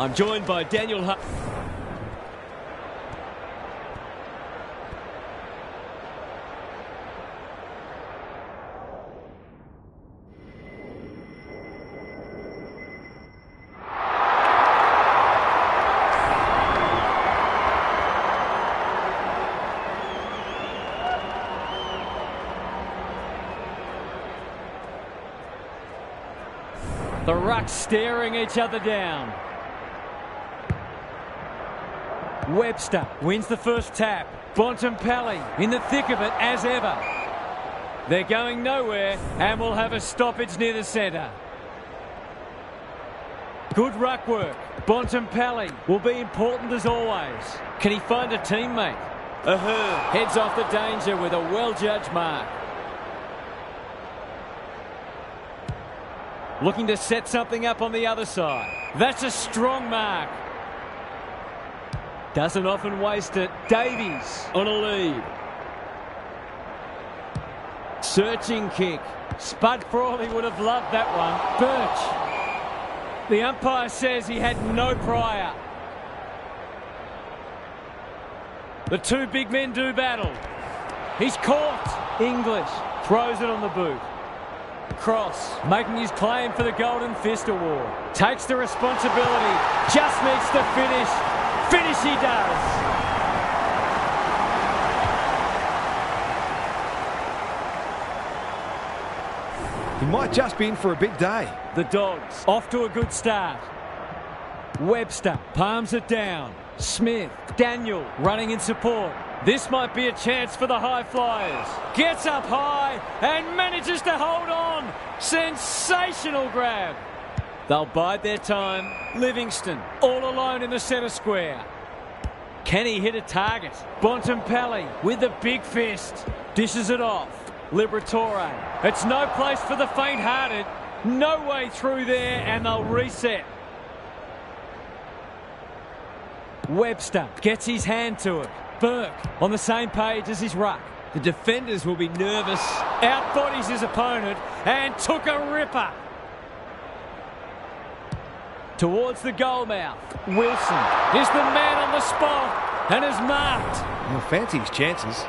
I'm joined by Daniel Hunt. The rucks staring each other down. Webster wins the first tap. Bontempelli in the thick of it as ever. They're going nowhere and will have a stoppage near the centre. Good ruck work. Bontempelli will be important as always. Can he find a teammate? Heads off the danger with a well-judged mark. Looking to set something up on the other side. That's a strong mark. Doesn't often waste it. Davies on a lead. Searching kick. Spud Frawley would have loved that one. Birch. The umpire says he had no prior. The two big men do battle. He's caught. English throws it on the boot. Cross, making his claim for the Golden Fist Award. Takes the responsibility, just needs to finish. Finish he does. He might just be in for a big day. The Dogs off to a good start. Webster palms it down. Smith, Daniel running in support. This might be a chance for the high flyers. Gets up high and manages to hold on. Sensational grab. They'll bide their time. Livingston all alone in the centre square. Can he hit a target? Bontempelli with the big fist. Dishes it off. Liberatore. It's no place for the faint-hearted. No way through there and they'll reset. Webster gets his hand to it. Burke on the same page as his ruck. The defenders will be nervous. Outbodies his opponent and took a ripper. Towards the goal mouth. Wilson is the man on the spot and is marked. He'll fancy his chances.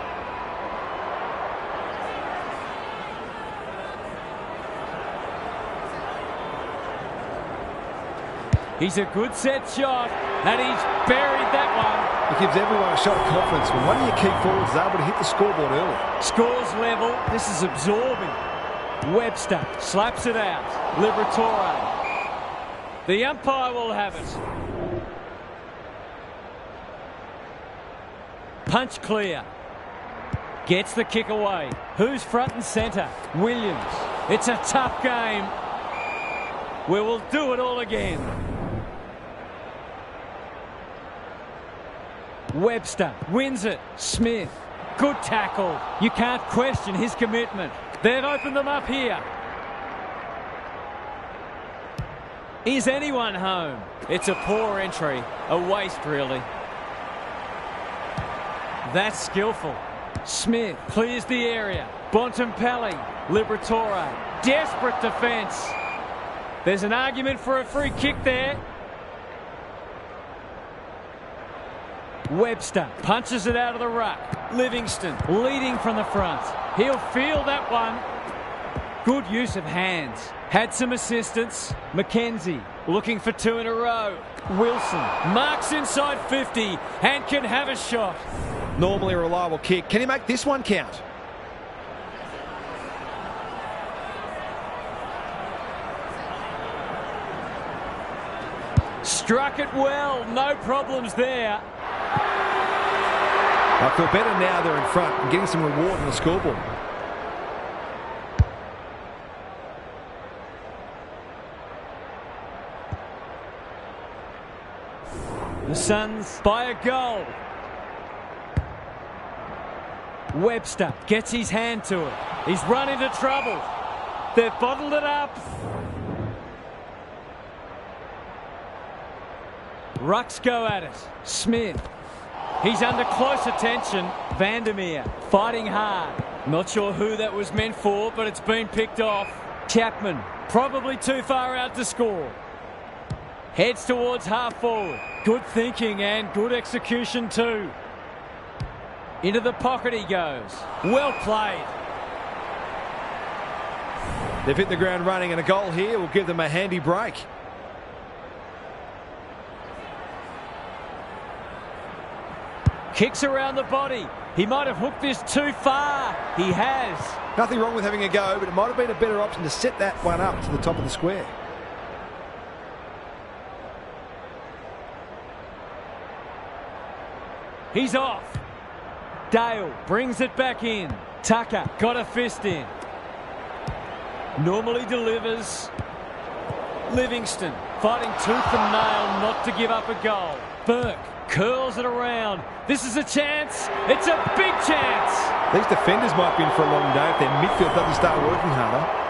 He's a good set shot and he's buried that one. It gives everyone a shot of confidence when one of your key forwards is able to hit the scoreboard early. Scores level. This is absorbing. Webster slaps it out. Liberatore. The umpire will have it. Punch clear. Gets the kick away. Who's front and centre? Williams. It's a tough game. We will do it all again. Webster wins it. Smith. Good tackle. You can't question his commitment. They've opened them up here. Is anyone home? It's a poor entry. A waste, really. That's skillful. Smith clears the area. Bontempelli. Liberatore. Desperate defence. There's an argument for a free kick there. Webster punches it out of the ruck. Livingston leading from the front. He'll feel that one. Good use of hands. Had some assistance. McKenzie looking for two in a row. Wilson marks inside 50 and can have a shot. Normally a reliable kick. Can he make this one count? Struck it well. No problems there. I feel better now they're in front and getting some reward on the scoreboard. The Suns by a goal. Webster gets his hand to it. He's run into trouble. They've bottled it up. Rucks go at it. Smith. He's under close attention. Vandermeer fighting hard. Not sure who that was meant for, but it's been picked off. Chapman probably too far out to score. Heads towards half forward. Good thinking and good execution too. Into the pocket he goes. Well played. They've hit the ground running, and a goal here will give them a handy break. Kicks around the body. He might have hooked this too far. He has. Nothing wrong with having a go, but it might have been a better option to set that one up to the top of the square. He's off. Dale brings it back in. Tucker got a fist in. Normally delivers. Livingston fighting tooth and nail not to give up a goal. Burke curls it around. This is a chance. It's a big chance. These defenders might be in for a long day if their midfield doesn't start working harder.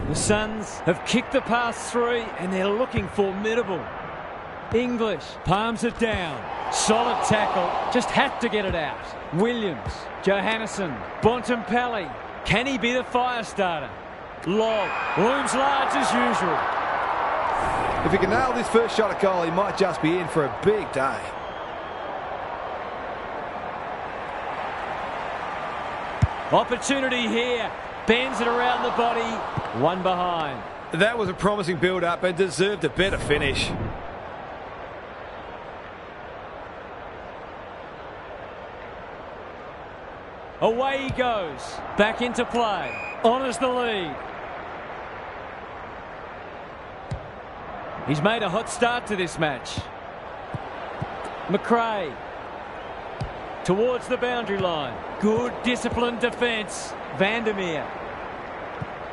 The Suns have kicked the past three and they're looking formidable. English palms it down. Solid tackle. Just had to get it out. Williams, Johannesson, Bontempelli. Can he be the fire starter? Log looms large as usual. If he can nail this first shot at goal, he might just be in for a big day. Opportunity here. Bends it around the body. One behind. That was a promising build-up and deserved a better finish. Away he goes. Back into play. Honours the lead. He's made a hot start to this match. McRae. Towards the boundary line. Good disciplined defence. Vandermeer.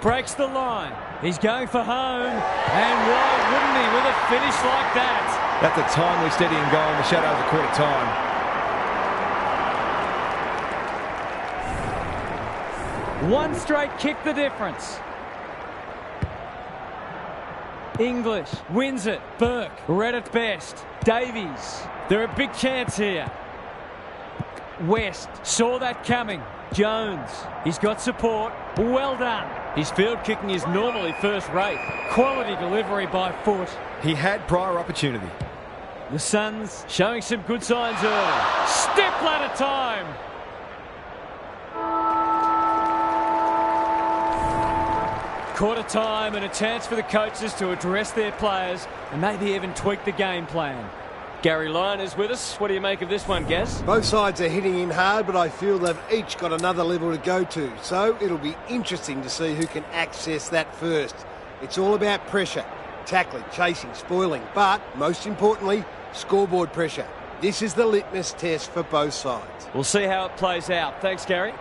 Breaks the line. He's going for home. And why wouldn't he with a finish like that? That's a timely, steadying goal in the shadows of quarter time. One straight kick the difference. English wins it. Burke read it best. Davies. They're a big chance here. West saw that coming. Jones. He's got support. Well done. His field kicking is normally first rate. Quality delivery by foot. He had prior opportunity. The Suns showing some good signs early. Step ladder time. Quarter time and a chance for the coaches to address their players and maybe even tweak the game plan. Gary Lyon is with us. What do you make of this one, Gaz? Both sides are hitting in hard, but I feel they've each got another level to go to. So it'll be interesting to see who can access that first. It's all about pressure, tackling, chasing, spoiling, but most importantly, scoreboard pressure. This is the litmus test for both sides. We'll see how it plays out. Thanks, Gary.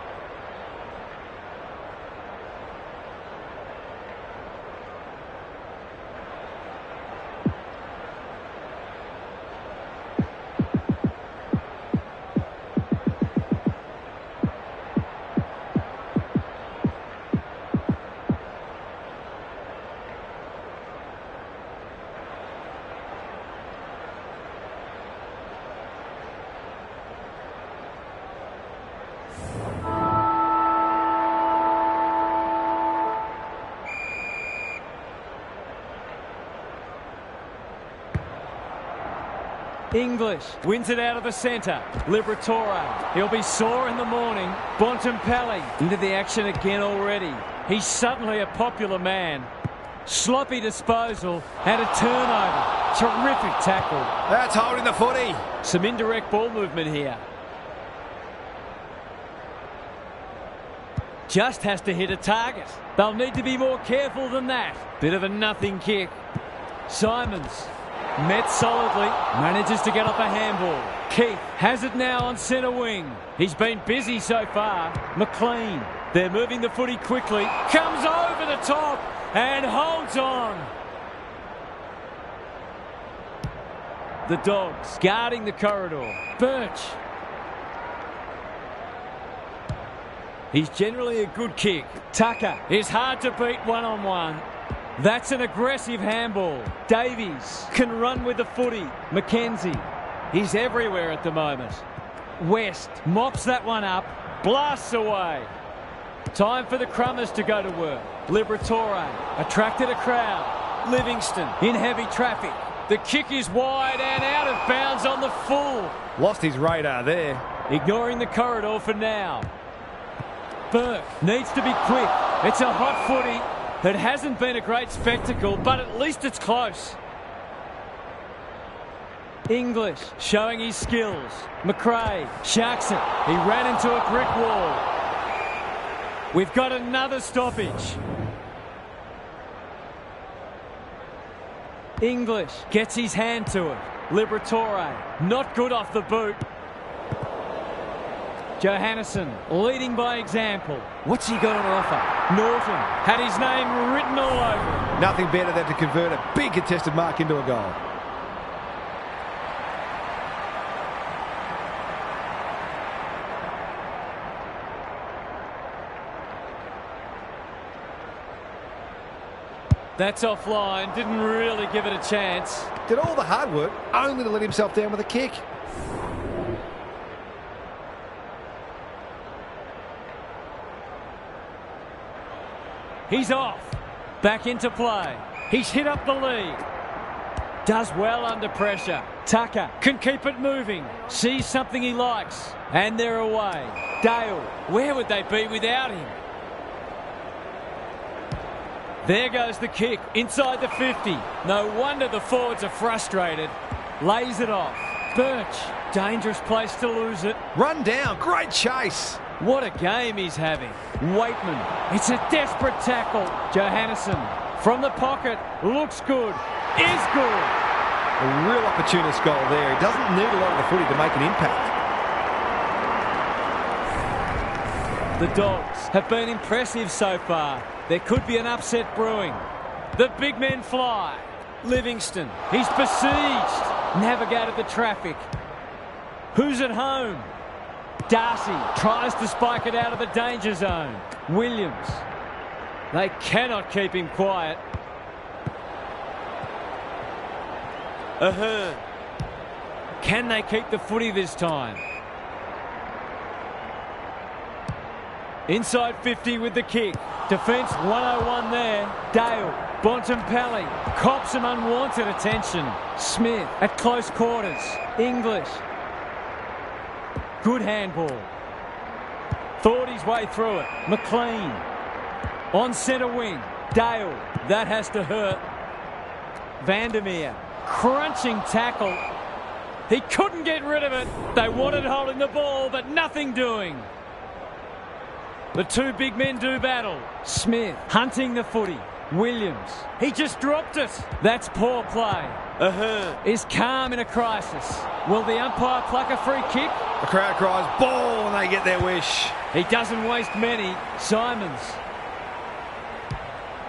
English wins it out of the centre. Liberatore. He'll be sore in the morning. Bontempelli into the action again already. He's suddenly a popular man. Sloppy disposal and a turnover. Terrific tackle. That's holding the footy. Some indirect ball movement here. Just has to hit a target. They'll need to be more careful than that. Bit of a nothing kick. Simons. Met solidly, manages to get off a handball. Keith has it now on centre wing. He's been busy so far. McLean, they're moving the footy quickly. Comes over the top and holds on. The Dogs guarding the corridor. Birch. He's generally a good kick. Tucker is hard to beat one-on-one. That's an aggressive handball. Davies can run with the footy. McKenzie, he's everywhere at the moment. West mops that one up, blasts away. Time for the Crummers to go to work. Liberatore attracted a crowd. Livingston in heavy traffic. The kick is wide and out of bounds on the full. Lost his radar there. Ignoring the corridor for now. Burke needs to be quick. It's a hot footy. It hasn't been a great spectacle, but at least it's close. English showing his skills. McRae sharks it. He ran into a brick wall. We've got another stoppage. English gets his hand to it. Liberatore not good off the boot. Johannesson leading by example. What's he got on offer? Norton had his name written all over it. Nothing better than to convert a big contested mark into a goal. That's offline. Didn't really give it a chance. Did all the hard work only to let himself down with a kick. He's off. Back into play. He's hit up the lead. Does well under pressure. Tucker can keep it moving. Sees something he likes. And they're away. Dale, where would they be without him? There goes the kick inside the 50. No wonder the forwards are frustrated. Lays it off. Birch, dangerous place to lose it. Run down, great chase. What a game he's having. Waitman, it's a desperate tackle. Johannesson from the pocket, looks good, is good. A real opportunist goal there. He doesn't need a lot of the footy to make an impact. The Dogs have been impressive so far. There could be an upset brewing. The big men fly. Livingston, he's besieged. Navigated the traffic. Who's at home? Darcy tries to spike it out of the danger zone. Williams. They cannot keep him quiet. Ahern. Can they keep the footy this time? Inside 50 with the kick. Defence 101 there. Dale. Bontempelli cops some unwanted attention. Smith at close quarters. English. Good handball. Thought his way through it. McLean. On centre wing. Dale. That has to hurt. Vandermeer. Crunching tackle. He couldn't get rid of it. They wanted holding the ball, but nothing doing. The two big men do battle. Smith hunting the footy. Williams. He just dropped it. That's poor play. Ahern is calm in a crisis. Will the umpire pluck a free kick? The crowd cries ball and they get their wish. He doesn't waste many. Simons.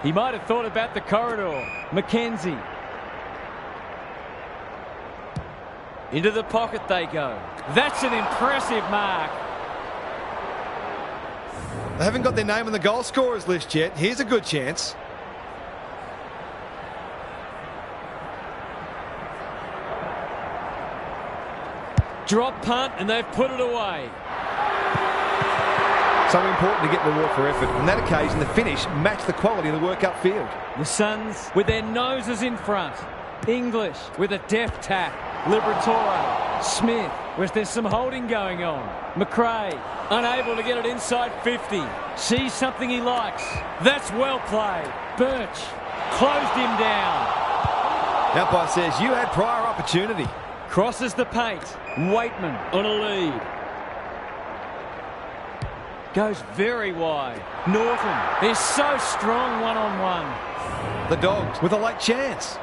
He might have thought about the corridor. McKenzie. Into the pocket they go. That's an impressive mark. They haven't got their name on the goal scorers list yet. Here's a good chance. Drop punt and they've put it away. So important to get the reward for effort. On that occasion, the finish matched the quality of the work upfield. The Suns with their noses in front. English with a deft tap. Liberatore. Smith. Was there some holding going on? McRae unable to get it inside 50. Sees something he likes. That's well played. Birch closed him down. The umpire says you had prior opportunity. Crosses the paint. Waitman on a lead. Goes very wide. Norton is so strong one-on-one. The Dogs with a late chance.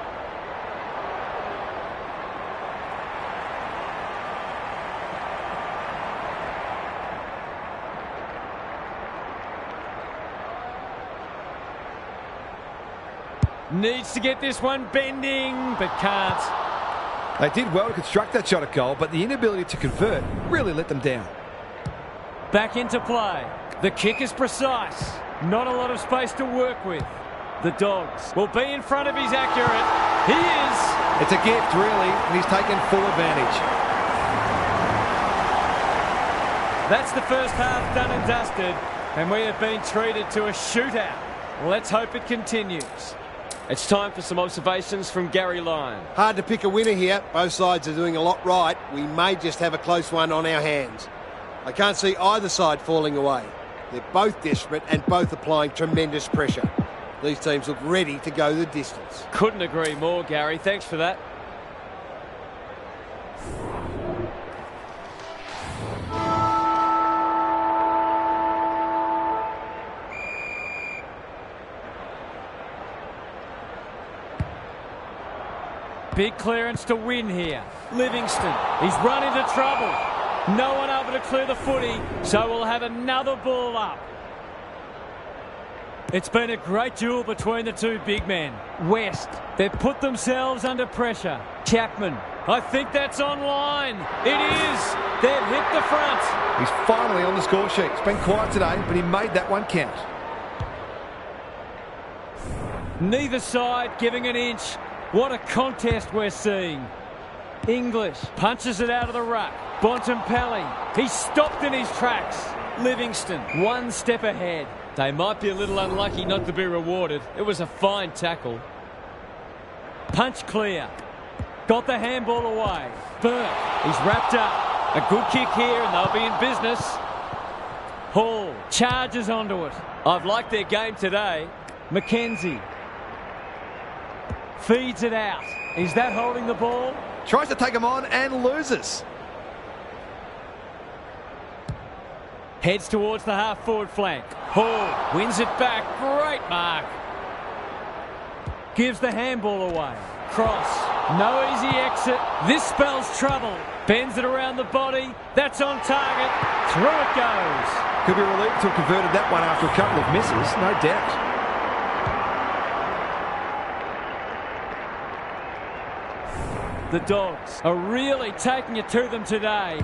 Needs to get this one bending, but can't. They did well to construct that shot at goal, but the inability to convert really let them down. Back into play. The kick is precise. Not a lot of space to work with. The Dogs will be in front of his accurate. He is. It's a gift, really, and he's taken full advantage. That's the first half done and dusted. And we have been treated to a shootout. Let's hope it continues. It's time for some observations from Gary Lyon. Hard to pick a winner here. Both sides are doing a lot right. We may just have a close one on our hands. I can't see either side falling away. They're both desperate and both applying tremendous pressure. These teams look ready to go the distance. Couldn't agree more, Gary. Thanks for that. Big clearance to win here. Livingston, he's run into trouble. No one able to clear the footy, so we'll have another ball up. It's been a great duel between the two big men. West, they've put themselves under pressure. Chapman, I think that's online. It is. They've hit the front. He's finally on the score sheet. It's been quiet today, but he made that one count. Neither side giving an inch. What a contest we're seeing. English punches it out of the ruck. Bontempelli, he's stopped in his tracks. Livingston, one step ahead. They might be a little unlucky not to be rewarded. It was a fine tackle. Punch clear. Got the handball away. Burke, he's wrapped up. A good kick here and they'll be in business. Hall charges onto it. I've liked their game today. McKenzie feeds it out. Is that holding the ball? Tries to take him on and loses. Heads towards the half-forward flank. Hall wins it back. Great mark. Gives the handball away. Cross. No easy exit. This spells trouble. Bends it around the body. That's on target. Through it goes. Could be relieved to have converted that one after a couple of misses, no doubt. The Dogs are really taking it to them today.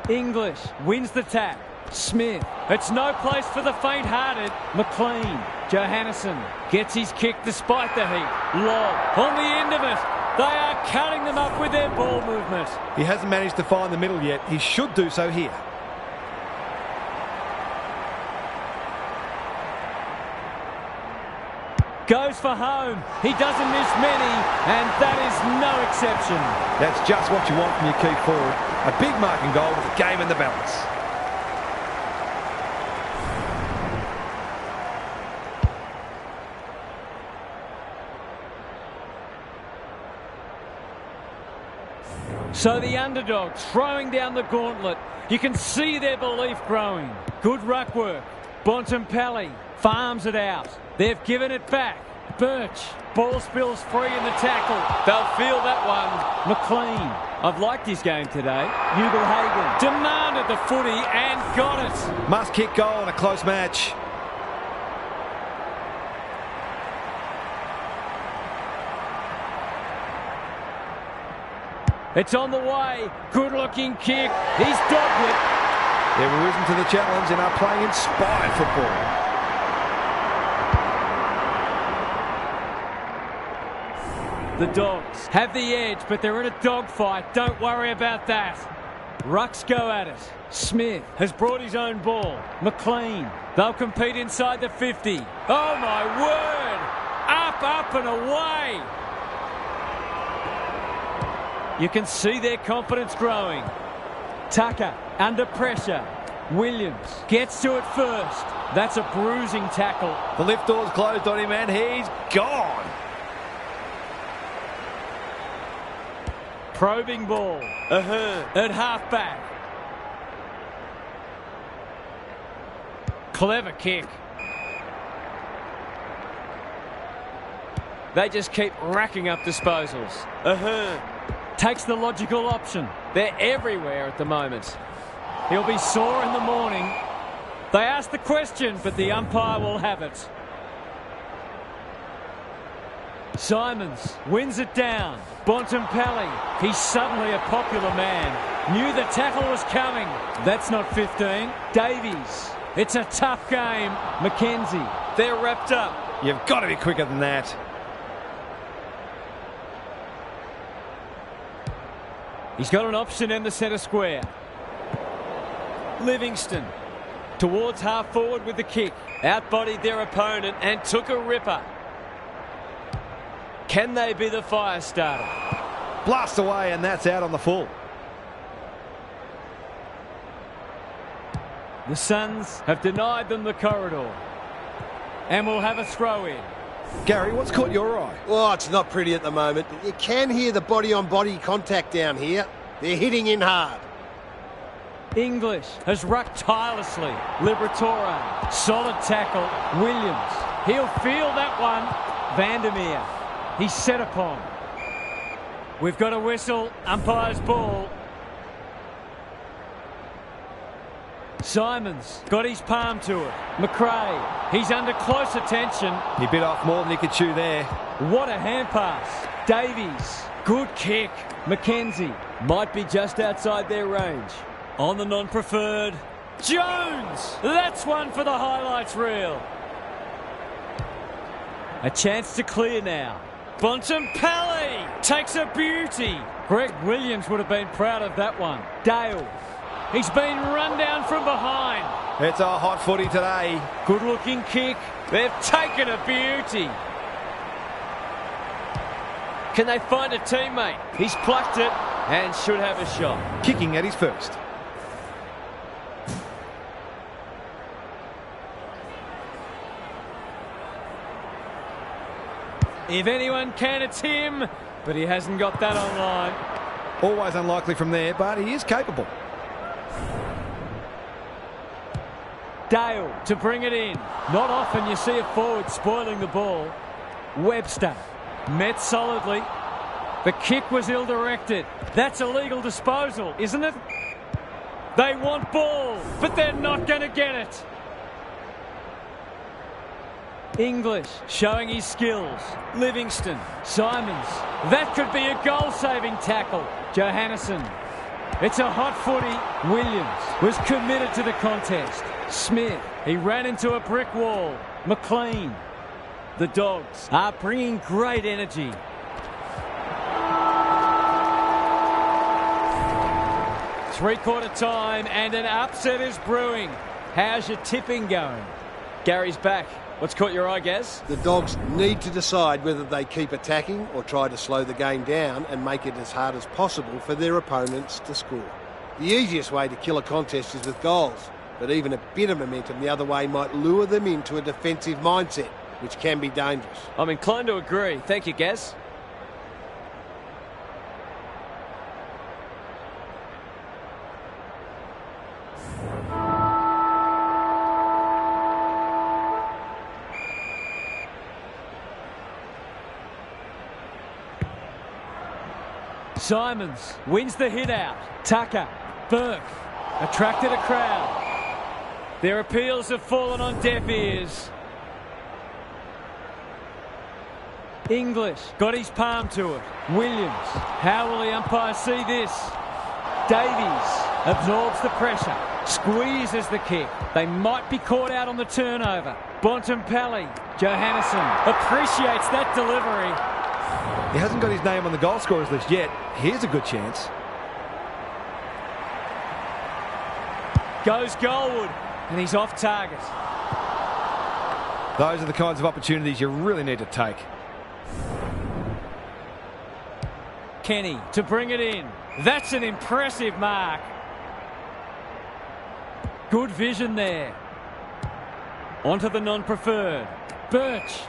English wins the tap. Smith, it's no place for the faint-hearted. McLean, Johannesson gets his kick despite the heat. Lobb on the end of it. They are cutting them up with their ball movement. He hasn't managed to find the middle yet. He should do so here. Goes for home. He doesn't miss many, and that is no exception. That's just what you want from your key forward. A big marking goal with the game in the balance. So the underdogs throwing down the gauntlet. You can see their belief growing. Good ruck work. Bontempelli farms it out. They've given it back. Birch. Ball spills free in the tackle. They'll feel that one. McLean. I've liked his game today. Ugle-Hagan demanded the footy and got it. Must kick goal in a close match. It's on the way. Good looking kick. He's dogged it. They've risen to the challenge and are playing inspired football. The Dogs have the edge, but they're in a dogfight. Don't worry about that. Rucks go at it. Smith has brought his own ball. McLean, they'll compete inside the 50. Oh my word! Up, up and away! You can see their confidence growing. Tucker under pressure. Williams gets to it first. That's a bruising tackle. The lift door's closed on him and he's gone. Probing ball. At half-back. Clever kick. They just keep racking up disposals. Takes the logical option. They're everywhere at the moment. He'll be sore in the morning. They ask the question, but the umpire will have it. Simons wins it down. Bontempelli, he's suddenly a popular man. Knew the tackle was coming. That's not 15. Davies, it's a tough game. McKenzie, they're wrapped up. You've got to be quicker than that. He's got an option in the centre square. Livingston Towards half forward with the kick. Outbodied their opponent and took a ripper. Can they be the fire starter? Blast away, and that's out on the full. The Suns have denied them the corridor. And will have a throw in. Gary, what's caught your eye? Oh, it's not pretty at the moment. You can hear the body-on-body contact down here. They're hitting in hard. English has rucked tirelessly. Liberatore, solid tackle. Williams, he'll feel that one. Vandermeer, he's set upon. We've got a whistle, umpire's ball. Simons got his palm to it. McRae, he's under close attention. He bit off more than he could chew there. What a hand pass. Davies, good kick. McKenzie might be just outside their range. On the non-preferred. Jones, that's one for the highlights reel. A chance to clear now. Bontempelli takes a beauty. Greg Williams would have been proud of that one. Dale, he's been run down from behind. It's a hot footy today. Good looking kick. They've taken a beauty. Can they find a teammate? He's plucked it and should have a shot. Kicking at his first. If anyone can, it's him, but he hasn't got that online. Always unlikely from there, but he is capable. Dale to bring it in. Not often you see a forward spoiling the ball. Webster met solidly. The kick was ill-directed. That's a legal disposal, isn't it? They want ball, but they're not going to get it. English showing his skills. Livingston, Simons. That could be a goal-saving tackle. Johannesson. It's a hot footy. Williams was committed to the contest. Smith, he ran into a brick wall. McLean. The Dogs are bringing great energy. Three-quarter time and an upset is brewing. How's your tipping going? Gary's back. What's caught your eye, Gaz? The Dogs need to decide whether they keep attacking or try to slow the game down and make it as hard as possible for their opponents to score. The easiest way to kill a contest is with goals, but even a bit of momentum the other way might lure them into a defensive mindset, which can be dangerous. I'm inclined to agree. Thank you, Gaz. Simons wins the hit out. Tucker, Burke, attracted a crowd. Their appeals have fallen on deaf ears. English got his palm to it. Williams, how will the umpire see this? Davies absorbs the pressure, squeezes the kick. They might be caught out on the turnover. Bontempelli, Johannesson appreciates that delivery. He hasn't got his name on the goal scorers list yet. Here's a good chance. Goes Goldwood, and he's off target. Those are the kinds of opportunities you really need to take. Kenny to bring it in. That's an impressive mark. Good vision there. Onto the non-preferred. Birch.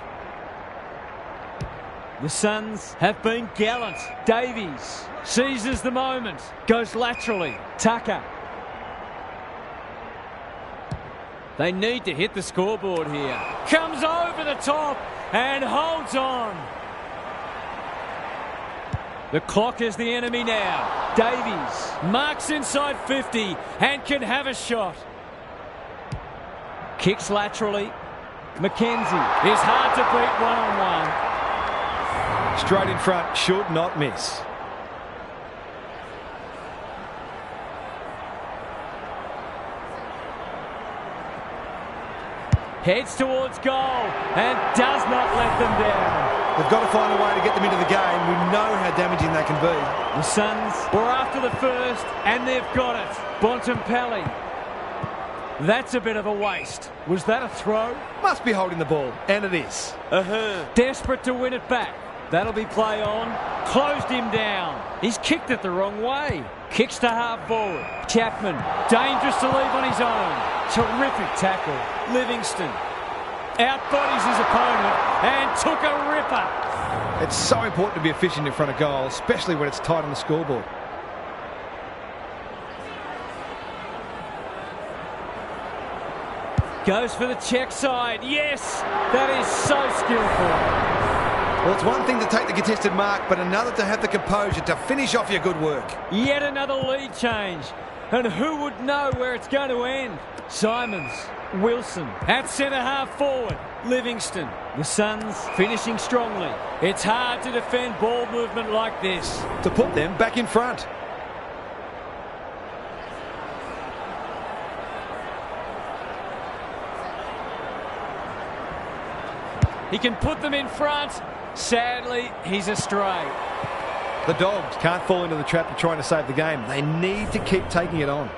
The Suns have been gallant. Davies seizes the moment. Goes laterally. Tucker. They need to hit the scoreboard here. Comes over the top and holds on. The clock is the enemy now. Davies marks inside 50 and can have a shot. Kicks laterally. McKenzie is hard to beat one-on-one. Straight in front, should not miss. Heads towards goal and does not let them down. They've got to find a way to get them into the game. We know how damaging they can be. The Suns were after the first and they've got it. Bontempelli. That's a bit of a waste. Was that a throw? Must be holding the ball, and it is. Desperate to win it back. That'll be play on. Closed him down. He's kicked it the wrong way. Kicks to half forward. Chapman, dangerous to leave on his own. Terrific tackle. Livingston outbodies his opponent and took a ripper. It's so important to be efficient in front of goal, especially when it's tight on the scoreboard. Goes for the check side. Yes, that is so skillful. Well, it's one thing to take the contested mark, but another to have the composure to finish off your good work. Yet another lead change. And who would know where it's going to end? Simons, Wilson, at centre half forward. Livingston. The Suns finishing strongly. It's hard to defend ball movement like this. To put them back in front. He can put them in front. Sadly, he's astray. The Dogs can't fall into the trap of trying to save the game. They need to keep taking it on.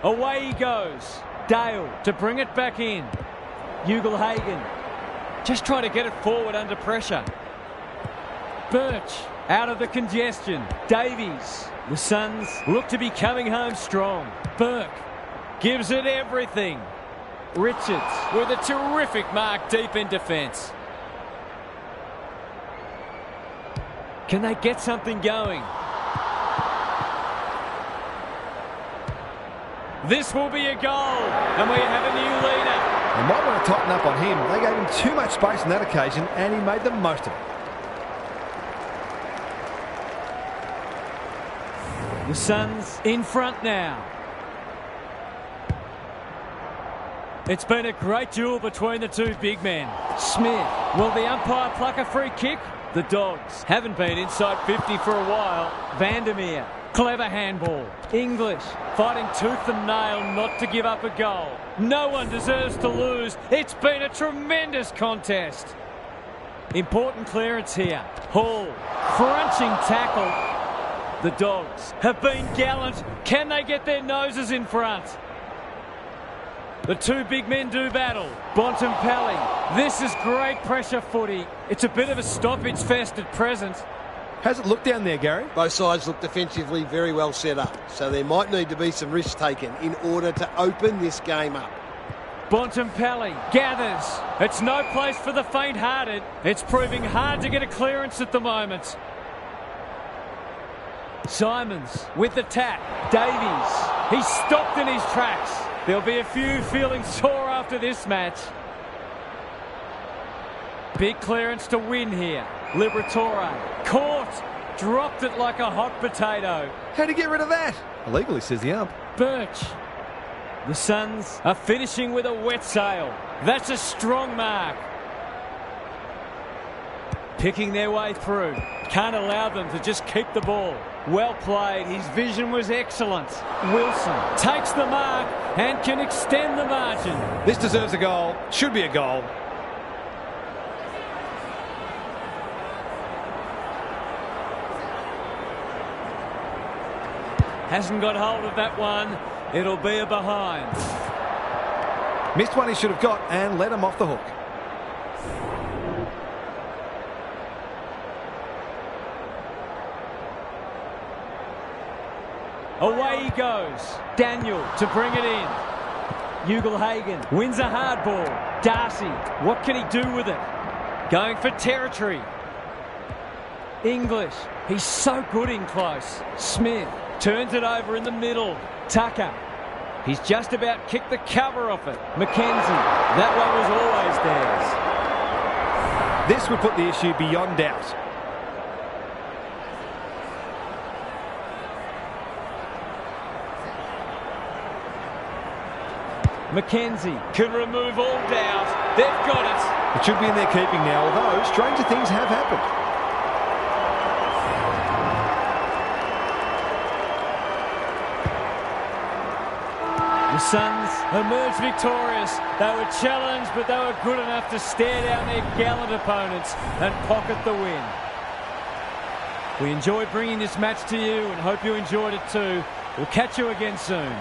Away he goes. Dale to bring it back in. Ugle-Hagan just trying to get it forward under pressure. Birch out of the congestion. Davies. The Suns look to be coming home strong. Burke gives it everything. Richards with a terrific mark deep in defence. Can they get something going? This will be a goal, and we have a new leader. They might want to tighten up on him. They gave him too much space on that occasion, and he made the most of it. The Suns in front now. It's been a great duel between the two big men. Smith, will the umpire pluck a free kick? The Dogs haven't been inside 50 for a while. Vandermeer, clever handball. English, fighting tooth and nail not to give up a goal. No one deserves to lose. It's been a tremendous contest. Important clearance here. Hall, crunching tackle. The Dogs have been gallant. Can they get their noses in front? The two big men do battle. Bontempelli. This is great pressure footy. It's a bit of a stoppage fest at present. How's it look down there, Gary? Both sides look defensively very well set up, so there might need to be some risks taken in order to open this game up. Bontempelli gathers. It's no place for the faint-hearted. It's proving hard to get a clearance at the moment. Simons with the tap. Davies. He's stopped in his tracks. There'll be a few feeling sore after this match. Big clearance to win here. Liberatore. Caught. Dropped it like a hot potato. How'd he get rid of that? Illegally, says the ump. Birch. The Suns are finishing with a wet sail. That's a strong mark. Picking their way through. Can't allow them to just keep the ball. Well played. His vision was excellent. Wilson takes the mark and can extend the margin. This deserves a goal. Should be a goal. Hasn't got hold of that one. It'll be a behind. Missed one he should have got and let him off the hook. Away he goes. Daniel to bring it in. Ugle-Hagan wins a hard ball. Darcy, what can he do with it? Going for territory. English, he's so good in close. Smith turns it over in the middle. Tucker, he's just about kicked the cover off it. McKenzie, that one was always theirs. This would put the issue beyond doubt. McKenzie can remove all doubt. They've got it. It should be in their keeping now, although stranger things have happened. The Suns emerged victorious. They were challenged, but they were good enough to stare down their gallant opponents and pocket the win. We enjoyed bringing this match to you and hope you enjoyed it too. We'll catch you again soon.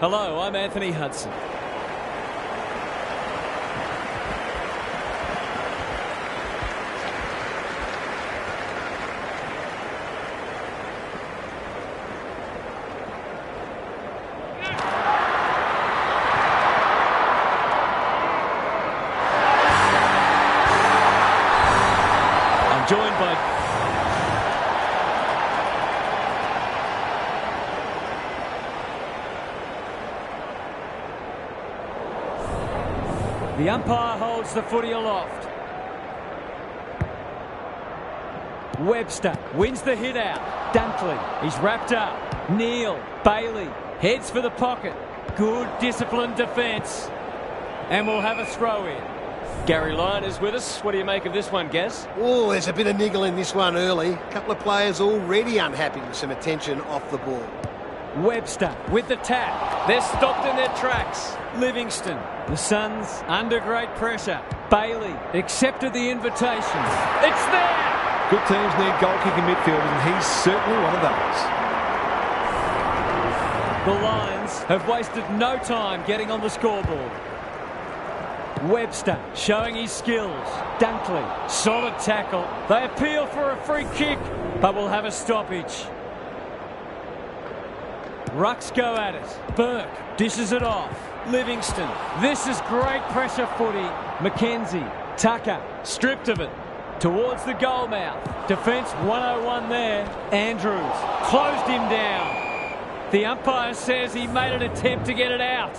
Hello, I'm Anthony Hudson. I'm joined by The umpire holds the footy aloft. Webster wins the hit out. Dunkley, he's wrapped up. Neal, Bailey, heads for the pocket. Good disciplined defence. And we'll have a throw in. Gary Lyon is with us. What do you make of this one, Gaz? Oh, there's a bit of niggle in this one early. A couple of players already unhappy with some attention off the ball. Webster with the tap. They're stopped in their tracks. Livingston. The Suns under great pressure. Bailey accepted the invitation. It's there! Good teams need goal-kicking midfielders, and he's certainly one of those. The Lions have wasted no time getting on the scoreboard. Webster showing his skills. Dunkley, solid tackle. They appeal for a free kick, but will have a stoppage. Rucks go at it. Burke dishes it off. Livingston. This is great pressure footy. McKenzie. Tucker stripped of it. Towards the goal mouth. Defence 101 there. Andrews closed him down. The umpire says he made an attempt to get it out.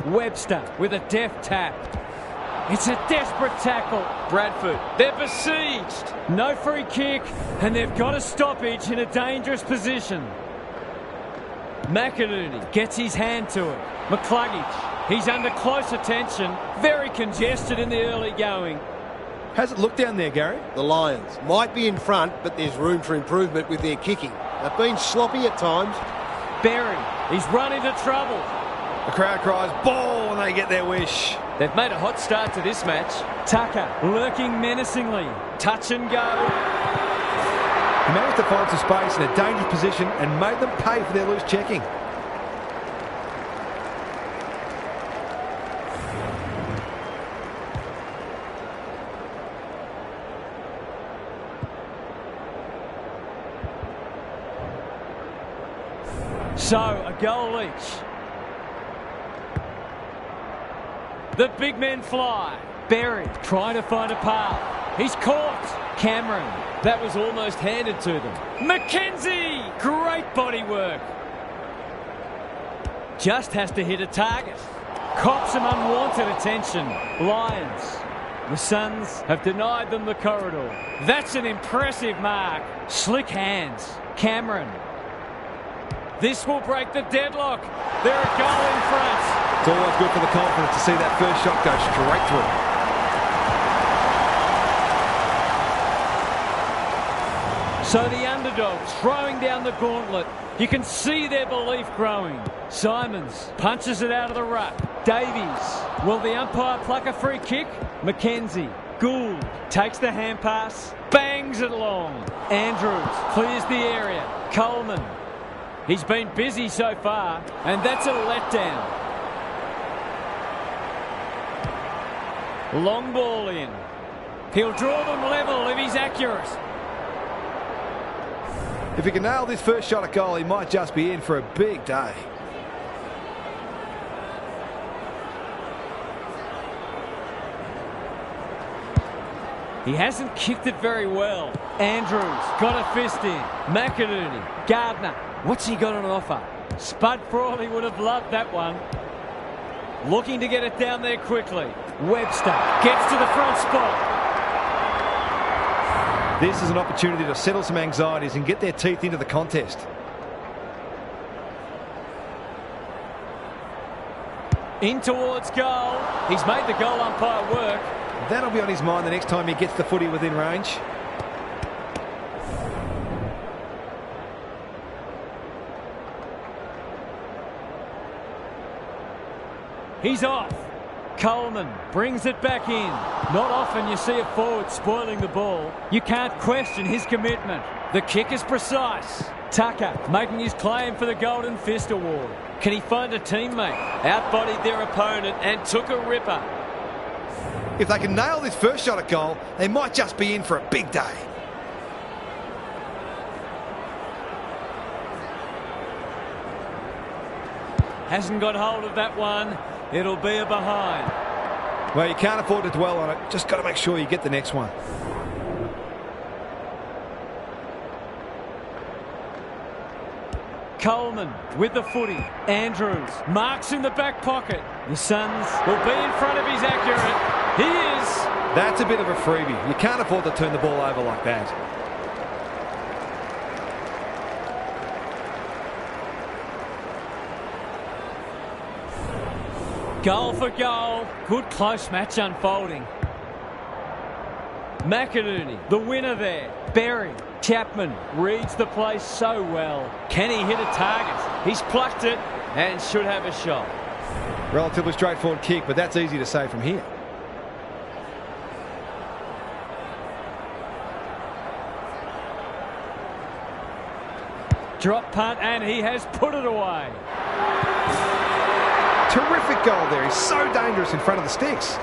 Webster with a deft tap. It's a desperate tackle. Bradford, they're besieged. No free kick, and they've got a stoppage in a dangerous position. McInerney gets his hand to it. McCluggage, he's under close attention. Very congested in the early going. How's it look down there, Gary? The Lions might be in front, but there's room for improvement with their kicking. They've been sloppy at times. Berry, he's run into trouble. The crowd cries, ball, and they get their wish. They've made a hot start to this match. Tucker lurking menacingly. Touch and go. He managed to find some space in a dangerous position and made them pay for their loose checking. So, a goal each. The big men fly. Berry trying to find a path. He's caught. Cameron. That was almost handed to them. McKenzie. Great body work. Just has to hit a target. Cops some unwanted attention. Lions. The Suns have denied them the corridor. That's an impressive mark. Slick hands. Cameron. This will break the deadlock. They're a goal in front. It's always good for the confidence to see that first shot go straight through. So the underdogs throwing down the gauntlet. You can see their belief growing. Simons punches it out of the ruck. Davies. Will the umpire pluck a free kick? McKenzie. Gould takes the hand pass. Bangs it long. Andrews clears the area. Coleman. He's been busy so far, and that's a letdown. Long ball in. He'll draw them level if he's accurate. If he can nail this first shot at goal, he might just be in for a big day. He hasn't kicked it very well. Andrews got a fist in. McInerney. Gardner. What's he got on offer? Spud Frawley would have loved that one. Looking to get it down there quickly. Webster gets to the front spot. This is an opportunity to settle some anxieties and get their teeth into the contest. In towards goal. He's made the goal umpire work. That'll be on his mind the next time he gets the footy within range. He's off. Coleman brings it back in. Not often you see a forward spoiling the ball. You can't question his commitment. The kick is precise. Tucker making his claim for the Golden Fist Award. Can he find a teammate? Outbodied their opponent and took a ripper. If they can nail this first shot at goal, they might just be in for a big day. Hasn't got hold of that one. It'll be a behind. Well, you can't afford to dwell on it. Just got to make sure you get the next one. Coleman with the footy. Andrews marks in the back pocket. The Suns will be in front of his accurate. He is. That's a bit of a freebie. You can't afford to turn the ball over like that. Goal for goal. Good close match unfolding. McInerney, the winner there. Berry. Chapman reads the play so well. Can he hit a target? He's plucked it and should have a shot. Relatively straightforward kick, but that's easy to say from here. Drop punt, and he has put it away. Terrific goal there. He's so dangerous in front of the sticks.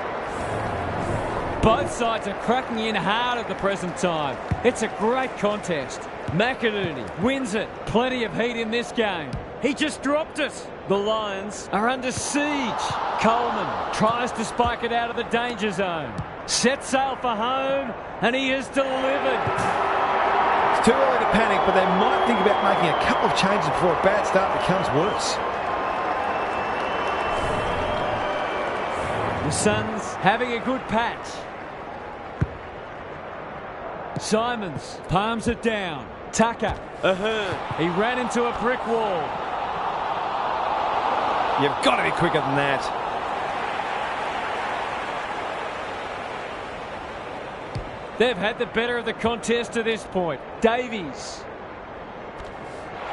Both sides are cracking in hard at the present time. It's a great contest. McInerney wins it. Plenty of heat in this game. He just dropped it. The Lions are under siege. Coleman tries to spike it out of the danger zone. Set sail for home, and he has delivered. It's too early to panic, but they might think about making a couple of changes before a bad start becomes worse. The Suns having a good patch. Simons palms it down. Tucker, Ahern. He ran into a brick wall. You've got to be quicker than that. They've had the better of the contest to this point. Davies.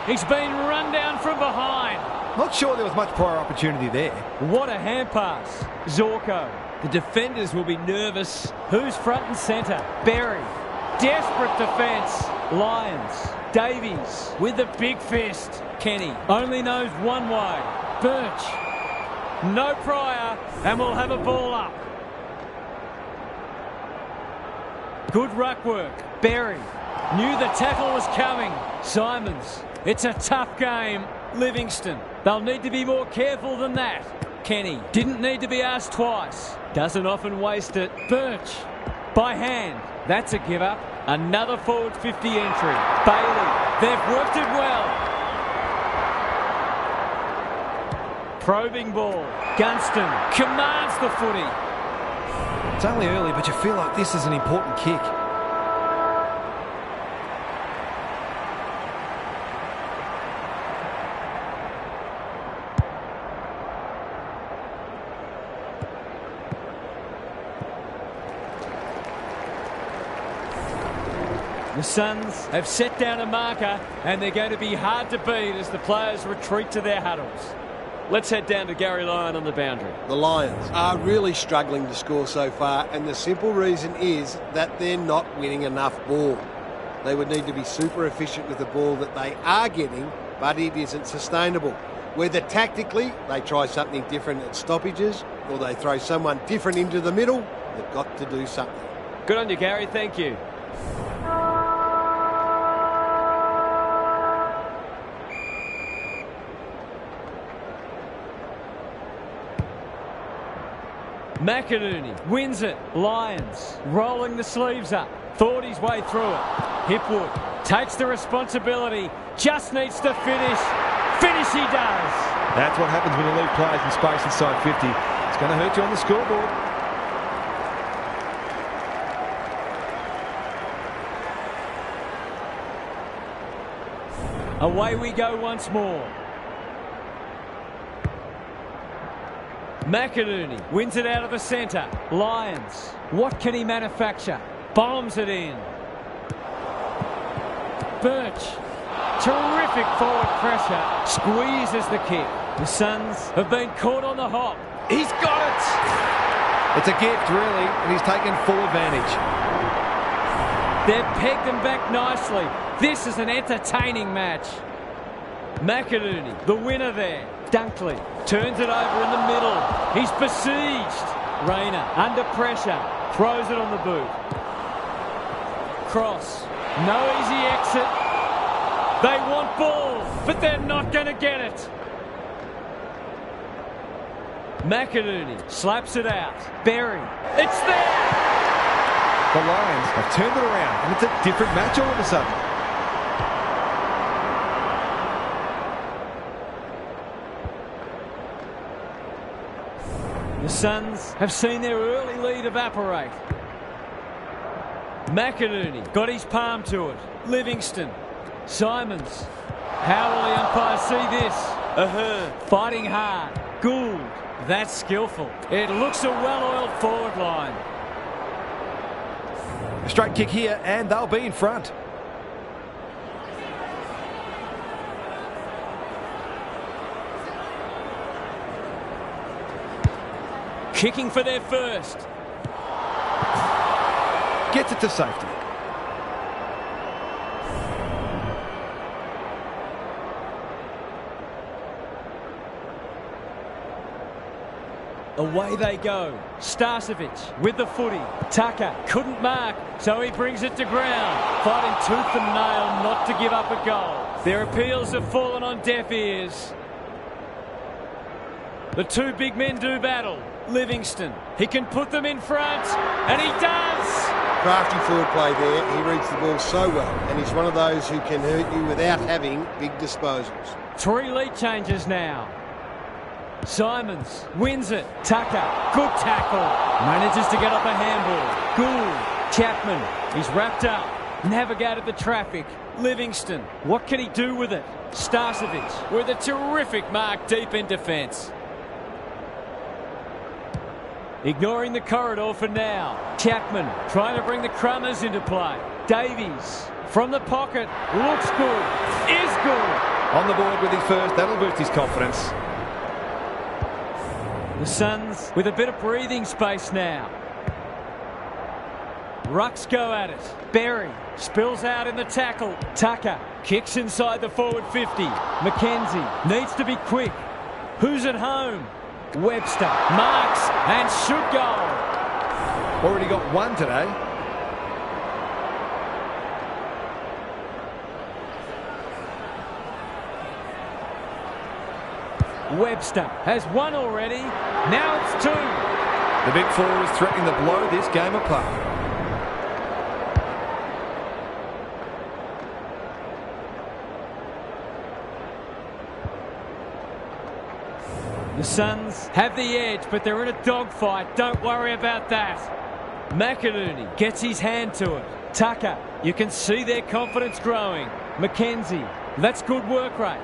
He's been run down from behind. Not sure there was much prior opportunity there. What a hand pass. Zorko. The defenders will be nervous. Who's front and centre? Berry. Desperate defence. Lions. Davies with the big fist. Kenny only knows one way. Birch. No prior, and we'll have a ball up. Good ruck work. Berry knew the tackle was coming. Simons. It's a tough game. Livingston. They'll need to be more careful than that. Kenny didn't need to be asked twice. Doesn't often waste it. Birch. By hand. That's a give up. Another forward 50 entry. Bailey. They've worked it well. Probing ball. Gunston commands the footy. It's only early, but you feel like this is an important kick. The Suns have set down a marker, and they're going to be hard to beat as the players retreat to their huddles. Let's head down to Gary Lyon on the boundary. The Lions are really struggling to score so far, and the simple reason is that they're not winning enough ball. They would need to be super efficient with the ball that they are getting, but it isn't sustainable. Whether tactically they try something different at stoppages or they throw someone different into the middle, they've got to do something. Good on you, Gary. Thank you. McInerney wins it. Lions rolling the sleeves up. Thought his way through it. Hipwood takes the responsibility. Just needs to finish. Finish he does. That's what happens when you leave players in space inside 50. It's going to hurt you on the scoreboard. Away we go once more. McInerney wins it out of the centre. Lions. What can he manufacture? Bombs it in. Birch. Terrific forward pressure. Squeezes the kick. The Suns have been caught on the hop. He's got it! It's a gift, really, and he's taken full advantage. They've pegged him back nicely. This is an entertaining match. McInerney, the winner there. Dunkley turns it over in the middle. He's besieged. Rayner under pressure. Throws it on the boot. Cross. No easy exit. They want ball, but they're not going to get it. McInerney slaps it out. Berry. It's there! The Lions have turned it around, and it's a different match all of a sudden. The Suns have seen their early lead evaporate. McInerney got his palm to it. Livingston. Simons. How will the umpire see this? Ahern fighting hard. Gould. That's skillful. It looks a well-oiled forward line. A straight kick here, and they'll be in front. Kicking for their first. Gets it to safety. Away they go. Starcevic with the footy. Tucker couldn't mark, so he brings it to ground. Fighting tooth and nail not to give up a goal. Their appeals have fallen on deaf ears. The two big men do battle. Livingston, he can put them in front, and he does! Crafty forward play there. He reads the ball so well, and he's one of those who can hurt you without having big disposals. 3 lead changes now. Simons wins it. Tucker, good tackle. Manages to get off a handball. Gould, Chapman, he's wrapped up. Navigated the traffic. Livingston, what can he do with it? Starcevic with a terrific mark deep in defence. Ignoring the corridor for now. Chapman trying to bring the Crummers into play. Davies from the pocket. Looks good. Is good. On the board with his first. That'll boost his confidence. The Suns with a bit of breathing space now. Rucks go at it. Berry spills out in the tackle. Tucker kicks inside the forward 50. McKenzie needs to be quick. Who's at home? Webster marks and should go. Already got one today. Webster has one already. Now it's 2. The big four is threatening to blow this game apart. The Suns have the edge, but they're in a dogfight. Don't worry about that. McInerney gets his hand to it. Tucker, you can see their confidence growing. McKenzie, that's good work rate.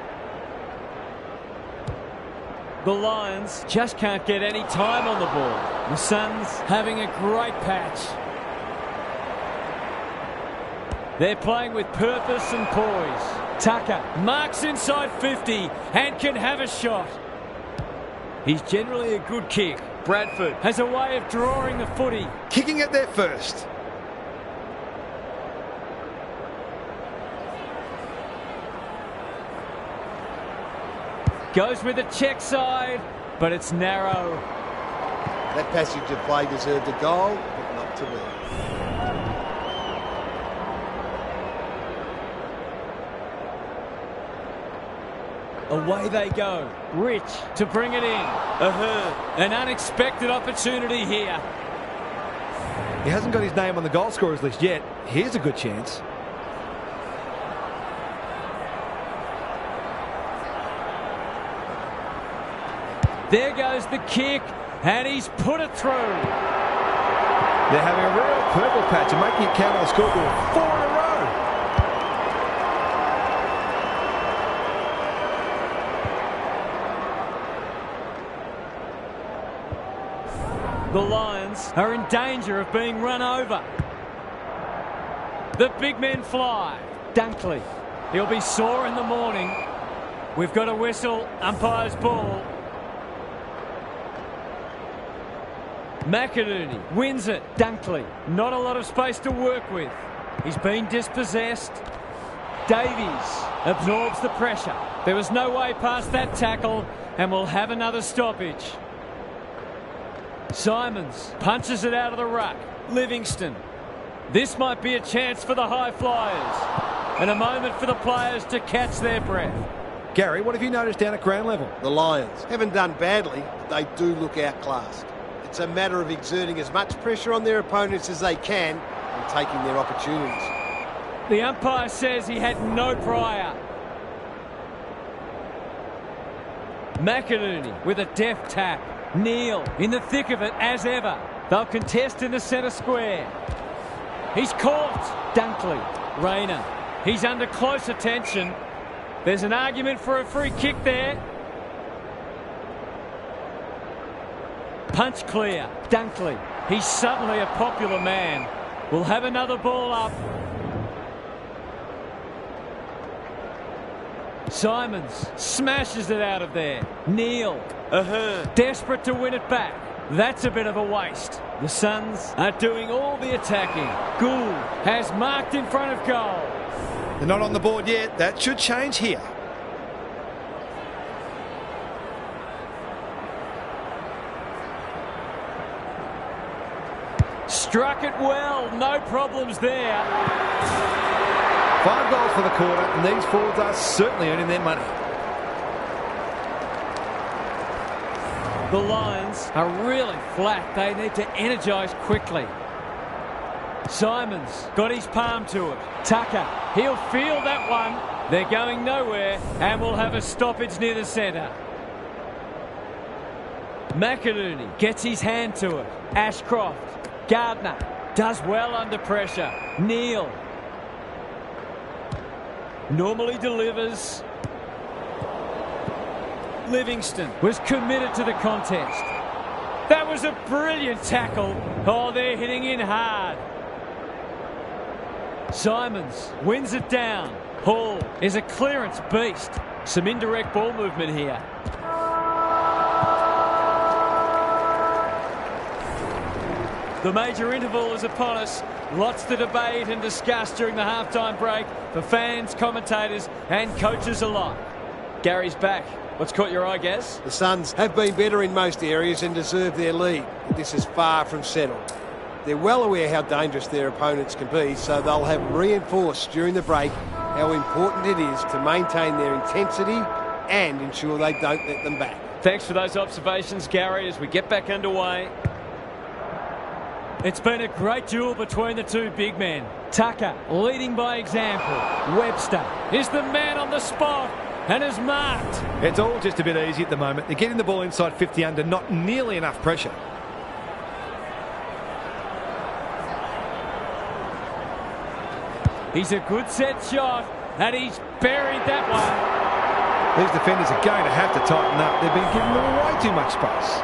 The Lions just can't get any time on the ball. The Suns having a great patch. They're playing with purpose and poise. Tucker marks inside 50 and can have a shot. He's generally a good kick. Bradford has a way of drawing the footy. Kicking it there first. Goes with the check side, but it's narrow. That passage of play deserved a goal, but not to win. Away they go. Rich to bring it in. An unexpected opportunity here. He hasn't got his name on the goal scorers list yet. Here's a good chance. There goes the kick, and he's put it through. They're having a real purple patch and making it count on the scoreboard. 4 in a row. The Lions are in danger of being run over. The big men fly. Dunkley, he'll be sore in the morning. We've got a whistle, umpire's ball. McInerney wins it. Dunkley, not a lot of space to work with. He's been dispossessed. Davies absorbs the pressure. There was no way past that tackle, and we'll have another stoppage. Simons punches it out of the ruck. Livingston. This might be a chance for the high flyers. And a moment for the players to catch their breath. Gary, what have you noticed down at ground level? The Lions haven't done badly, but they do look outclassed. It's a matter of exerting as much pressure on their opponents as they can and taking their opportunities. The umpire says he had no prior. McInerney with a deft tap. Neal in the thick of it as ever. They'll contest in the centre square. He's caught. Dunkley. Rayner. He's under close attention. There's an argument for a free kick there. Punch clear. Dunkley. He's suddenly a popular man. We'll have another ball up. Simons smashes it out of there. Neal. Desperate to win it back. That's a bit of a waste. The Suns are doing all the attacking. Gould has marked in front of goal. They're not on the board yet. That should change here. Struck it well. No problems there. 5 goals for the quarter, and these forwards are certainly earning their money. The Lions are really flat. They need to energise quickly. Simons got his palm to it. Tucker, he'll feel that one. They're going nowhere, and we'll have a stoppage near the centre. McInerney gets his hand to it. Ashcroft. Gardner does well under pressure. Neal normally delivers. Livingston was committed to the contest. That was a brilliant tackle. Oh, they're hitting in hard. Simons wins it down. Hall is a clearance beast. Some indirect ball movement here. The major interval is upon us. Lots to debate and discuss during the halftime break for fans, commentators and coaches alike. Gary's back. What's caught your eye, Gaz? The Suns have been better in most areas and deserve their lead, but this is far from settled. They're well aware how dangerous their opponents can be, so they'll have reinforced during the break how important it is to maintain their intensity and ensure they don't let them back. Thanks for those observations, Gary, as we get back underway. It's been a great duel between the two big men. Tucker leading by example. Webster is the man on the spot and is marked. It's all just a bit easy at the moment. They're getting the ball inside 50 under, not nearly enough pressure. He's a good set shot, and he's buried that one. These defenders are going to have to tighten up. They've been giving them way too much space.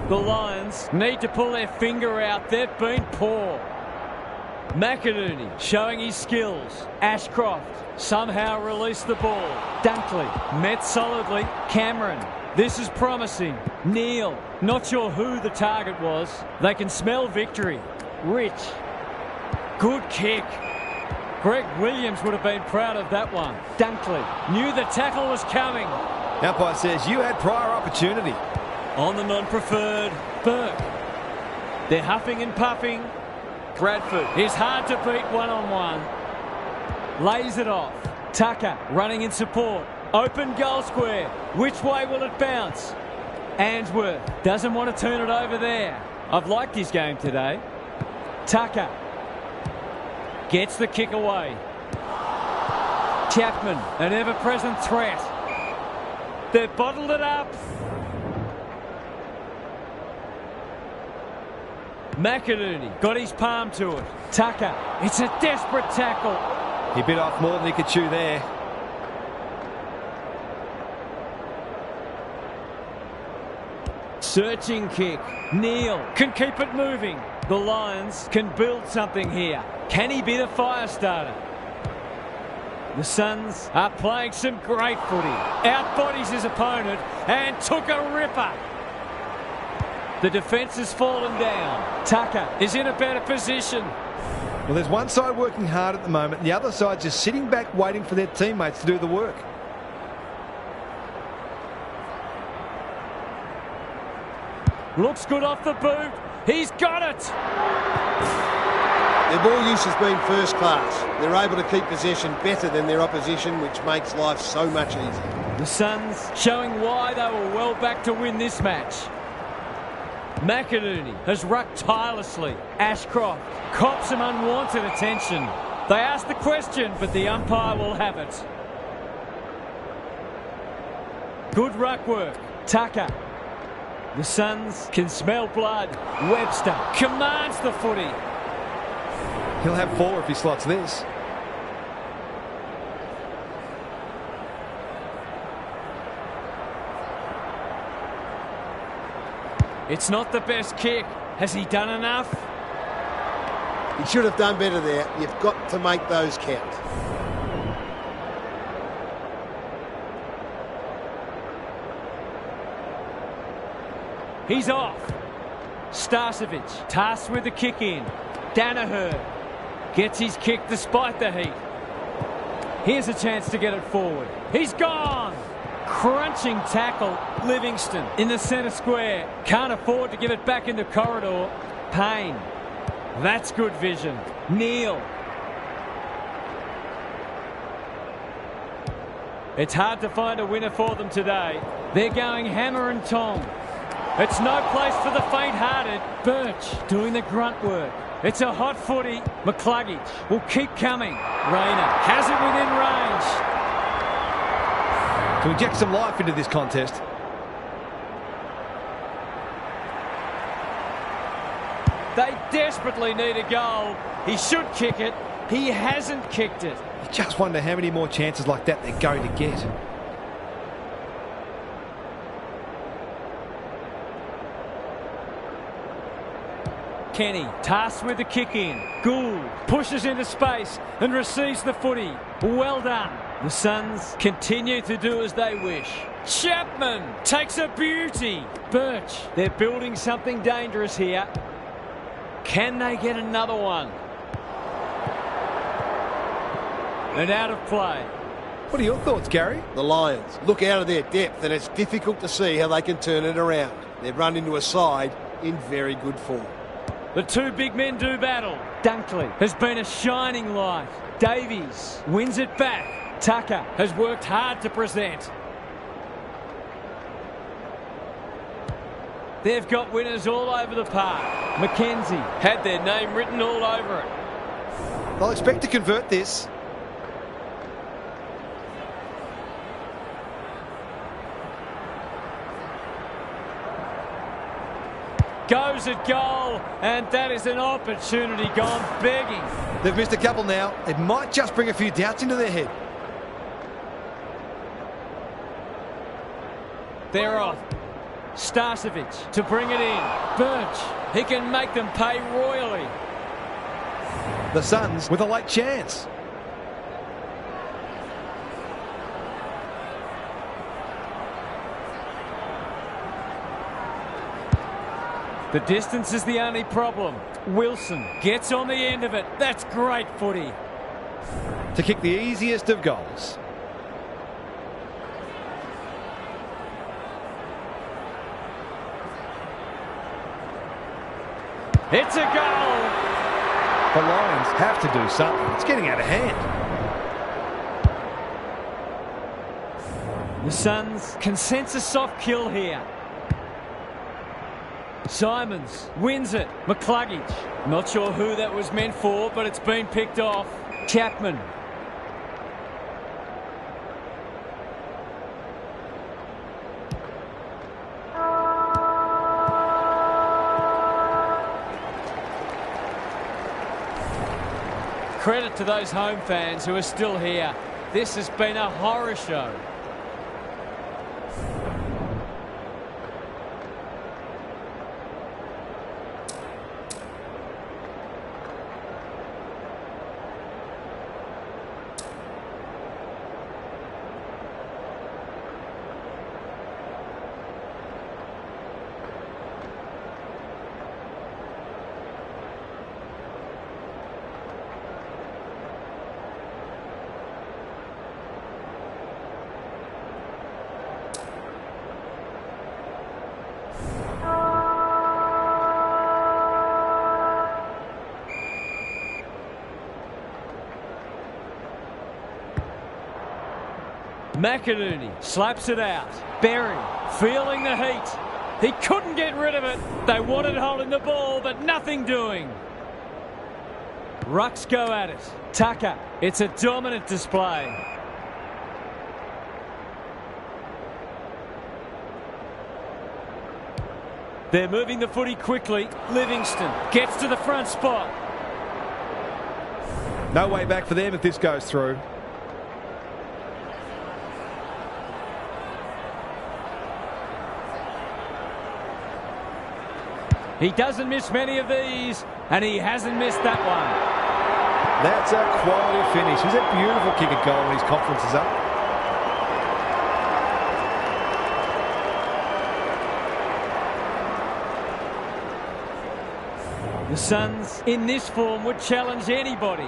The Lions need to pull their finger out. They've been poor. McInerney showing his skills. Ashcroft somehow released the ball. Dunkley met solidly. Cameron. This is promising. Neal. Not sure who the target was. They can smell victory. Rich. Good kick. Greg Williams would have been proud of that one. Dunkley knew the tackle was coming. Umpire says you had prior opportunity. On the non-preferred, Burke. They're huffing and puffing. Bradford is hard to beat one-on-one. Lays it off. Tucker running in support. Open goal square. Which way will it bounce? Answorth doesn't want to turn it over there. I've liked his game today. Tucker gets the kick away. Chapman, an ever-present threat. They've bottled it up. McInerney got his palm to it. Tucker, it's a desperate tackle. He bit off more than he could chew there. Searching kick. Neal can keep it moving. The Lions can build something here. Can he be the fire starter? The Suns are playing some great footy. Outbodies his opponent and took a ripper. The defence has fallen down. Tucker is in a better position. Well, there's one side working hard at the moment, and the other side just sitting back waiting for their teammates to do the work. Looks good off the boot. He's got it. Their ball use has been first class. They're able to keep possession better than their opposition, which makes life so much easier. The Suns showing why they were well back to win this match. McInerney has rucked tirelessly. Ashcroft cops some unwanted attention. They asked the question, but the umpire will have it. Good ruck work. Tucker. The Suns can smell blood. Webster commands the footy. He'll have 4 if he slots this. It's not the best kick. Has he done enough? He should have done better there. You've got to make those count. He's off. Starcevic tasked with the kick in. Danaher gets his kick despite the heat. Here's a chance to get it forward. He's gone. Crunching tackle. Livingston in the centre square. Can't afford to give it back in the corridor. Payne. That's good vision. Neal. It's hard to find a winner for them today. They're going hammer and tong. It's no place for the faint-hearted. Birch doing the grunt work. It's a hot footy. McCluggage will keep coming. Rayner has it within range. To inject some life into this contest. They desperately need a goal. He should kick it. He hasn't kicked it. You just wonder how many more chances like that they're going to get. Kenny tasked with the kick in. Gould pushes into space and receives the footy. Well done. The Suns continue to do as they wish. Chapman takes a beauty. Birch, they're building something dangerous here. Can they get another one? And out of play. What are your thoughts, Gary? The Lions look out of their depth and it's difficult to see how they can turn it around. They've run into a side in very good form. The two big men do battle. Dunkley has been a shining light. Davies wins it back. Tucker has worked hard to present. They've got winners all over the park. Mackenzie had their name written all over it. They'll expect to convert this. Goes at goal, and that is an opportunity gone begging. They've missed a couple now. It might just bring a few doubts into their head. They're off. Starcevic to bring it in. Birch, he can make them pay royally. The Suns with a late chance. The distance is the only problem. Wilson gets on the end of it. That's great footy. To kick the easiest of goals. It's a goal. The Lions have to do something. It's getting out of hand. The Suns can sense a soft kill here. Simons wins it. McCluggage. Not sure who that was meant for, but it's been picked off. Chapman. Credit to those home fans who are still here. This has been a horror show. McInerney slaps it out. Berry feeling the heat. He couldn't get rid of it. They wanted holding the ball, but nothing doing. Rucks go at it. Tucker. It's a dominant display. They're moving the footy quickly. Livingston gets to the front spot. No way back for them if this goes through. He doesn't miss many of these, and he hasn't missed that one. That's a quality finish. He's a beautiful kick at goal when his confidence is up. The Suns, in this form, would challenge anybody.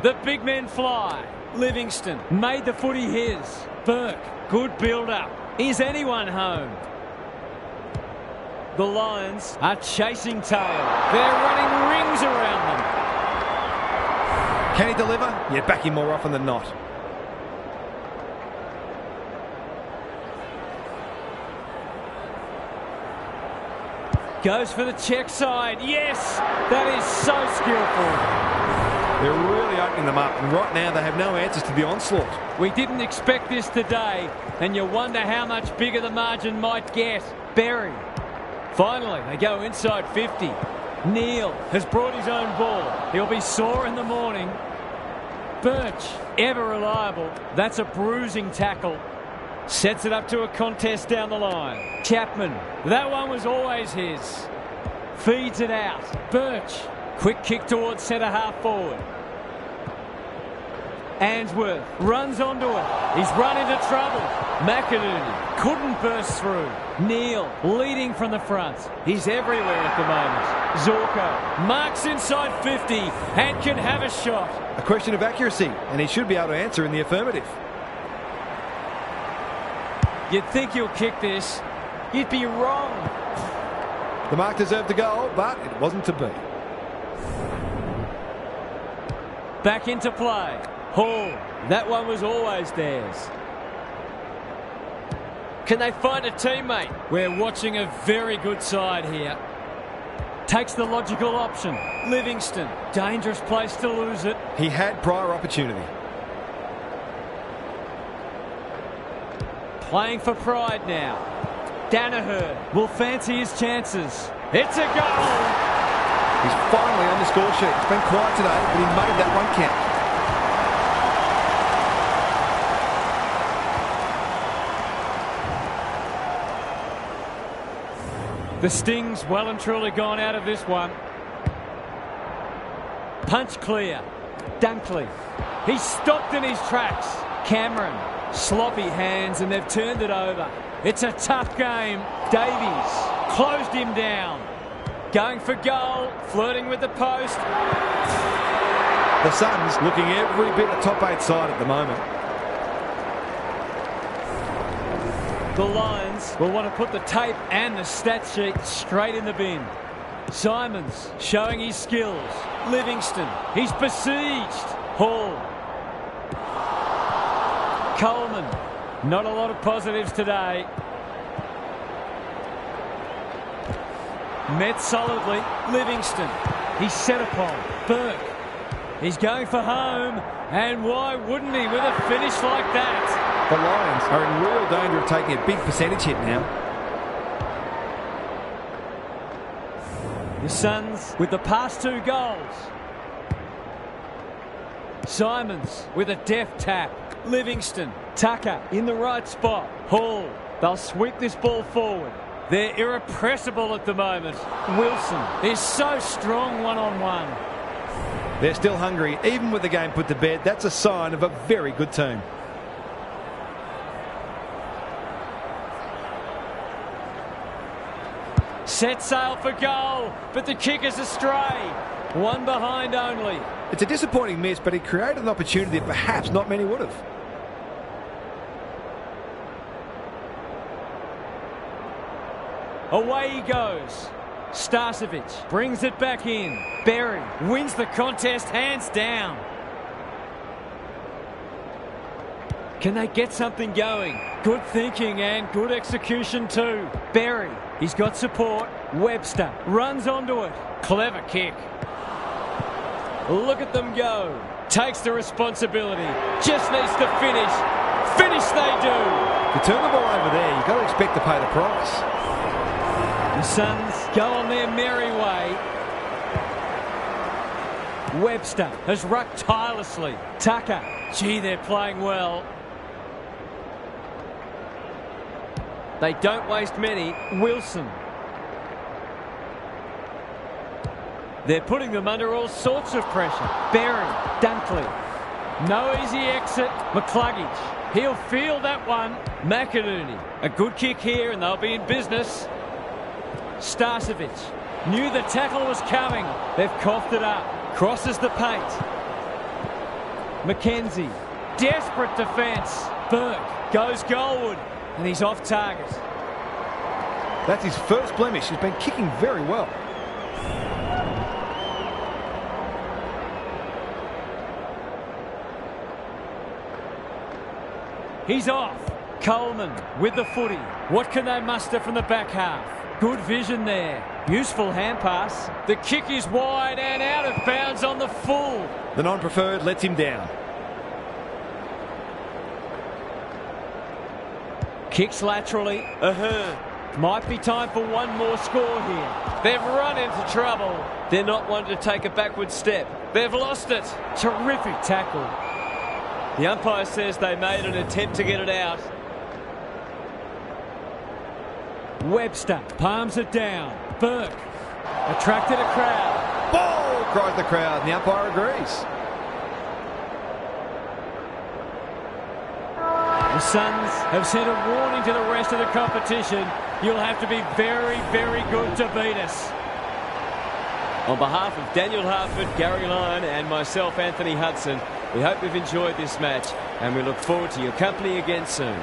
The big men fly. Livingston made the footy his. Burke, good build-up. Is anyone home? The Lions are chasing tail. They're running rings around them. Can he deliver? Yeah, back him more often than not. Goes for the check side. Yes! That is so skillful. They're really opening them up, and right now they have no answers to the onslaught. We didn't expect this today, and you wonder how much bigger the margin might get. Berry. Finally, they go inside 50. Neal has brought his own ball. He'll be sore in the morning. Birch, ever reliable. That's a bruising tackle. Sets it up to a contest down the line. Chapman, that one was always his. Feeds it out. Birch, quick kick towards centre half forward. Answorth runs onto it. He's run into trouble. McInerney couldn't burst through. Neal leading from the front. He's everywhere at the moment. Zorko marks inside 50 and can have a shot. A question of accuracy, and he should be able to answer in the affirmative. You'd think he'll kick this. You'd be wrong. The mark deserved a goal, but it wasn't to be. Back into play. Hall. That one was always theirs. Can they find a teammate? We're watching a very good side here. Takes the logical option. Livingston. Dangerous place to lose it. He had prior opportunity. Playing for pride now. Danaher will fancy his chances. It's a goal. He's finally on the score sheet. It's been quiet today, but he made that one count. The sting's well and truly gone out of this one. Punch clear. Dunkley. He's stopped in his tracks. Cameron. Sloppy hands, and they've turned it over. It's a tough game. Davies closed him down. Going for goal. Flirting with the post. The Suns looking every bit a top 8 side at the moment. The Lions will want to put the tape and the stat sheet straight in the bin. Simons showing his skills. Livingston, he's besieged. Hall. Coleman, not a lot of positives today. Met solidly. Livingston, he's set upon. Burke, he's going for home. And why wouldn't he with a finish like that? The Lions are in real danger of taking a big percentage hit now. The Suns with the past 2 goals. Simons with a deft tap. Livingston, Tucker in the right spot. Hall, they'll sweep this ball forward. They're irrepressible at the moment. Wilson is so strong one-on-one. They're still hungry, even with the game put to bed. That's a sign of a very good team. Set sail for goal, but the kick is astray. One behind only. It's a disappointing miss, but he created an opportunity that perhaps not many would have. Away he goes. Starcevic brings it back in. Berry wins the contest hands down. Can they get something going? Good thinking and good execution too. Berry He's got support. Webster runs onto it. Clever kick. Look at them go. Takes the responsibility. Just needs to finish. Finish they do. To turn the ball over there, you've got to expect to pay the price. The Suns go on their merry way. Webster has rucked tirelessly. Tucker. Gee, they're playing well. They don't waste many. Wilson. They're putting them under all sorts of pressure. Berry. Dunkley. No easy exit. McCluggage. He'll feel that one. McInerney. A good kick here and they'll be in business. Starcevic. Knew the tackle was coming. They've coughed it up. Crosses the paint. McKenzie. Desperate defence. Burke goes goalward. And he's off target. That's his first blemish. He's been kicking very well. He's off. Coleman with the footy. What can they muster from the back half? Good vision there. Useful hand pass. The kick is wide and out of bounds on the full. The non-preferred lets him down. Kicks laterally. Might be time for one more score here. They've run into trouble. They're not one to take a backward step. They've lost it. Terrific tackle. The umpire says they made an attempt to get it out. Webster palms it down. Burke attracted a crowd. Ball! Cries the crowd, and the umpire agrees. The Suns have sent a warning to the rest of the competition. You'll have to be very, very good to beat us. On behalf of Daniel Harford, Gary Lyon and myself, Anthony Hudson, we hope you've enjoyed this match and we look forward to your company again soon.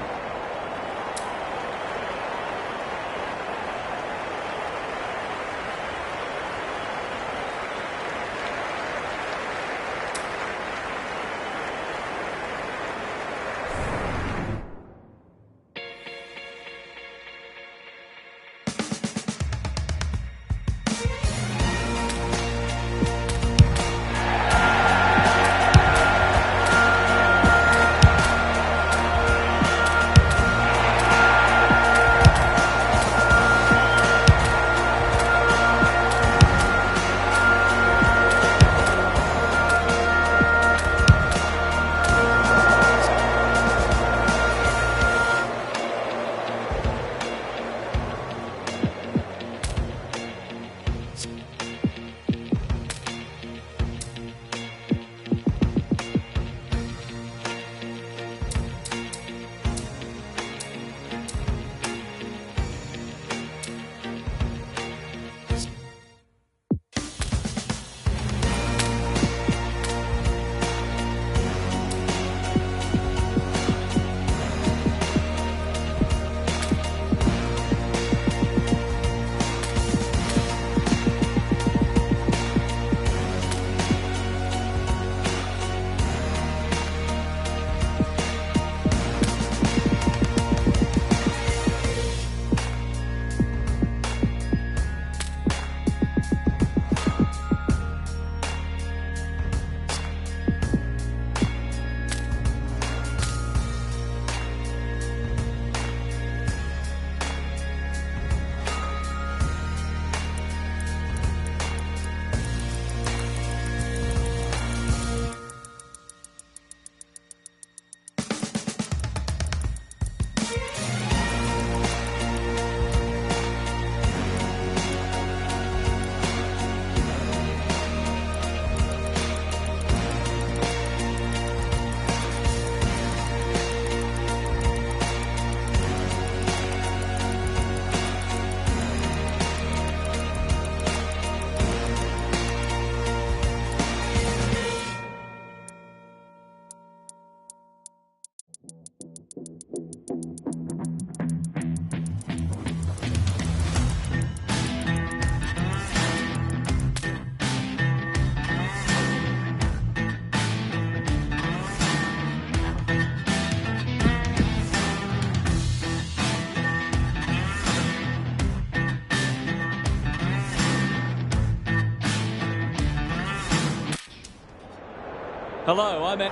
Hello, I'm at...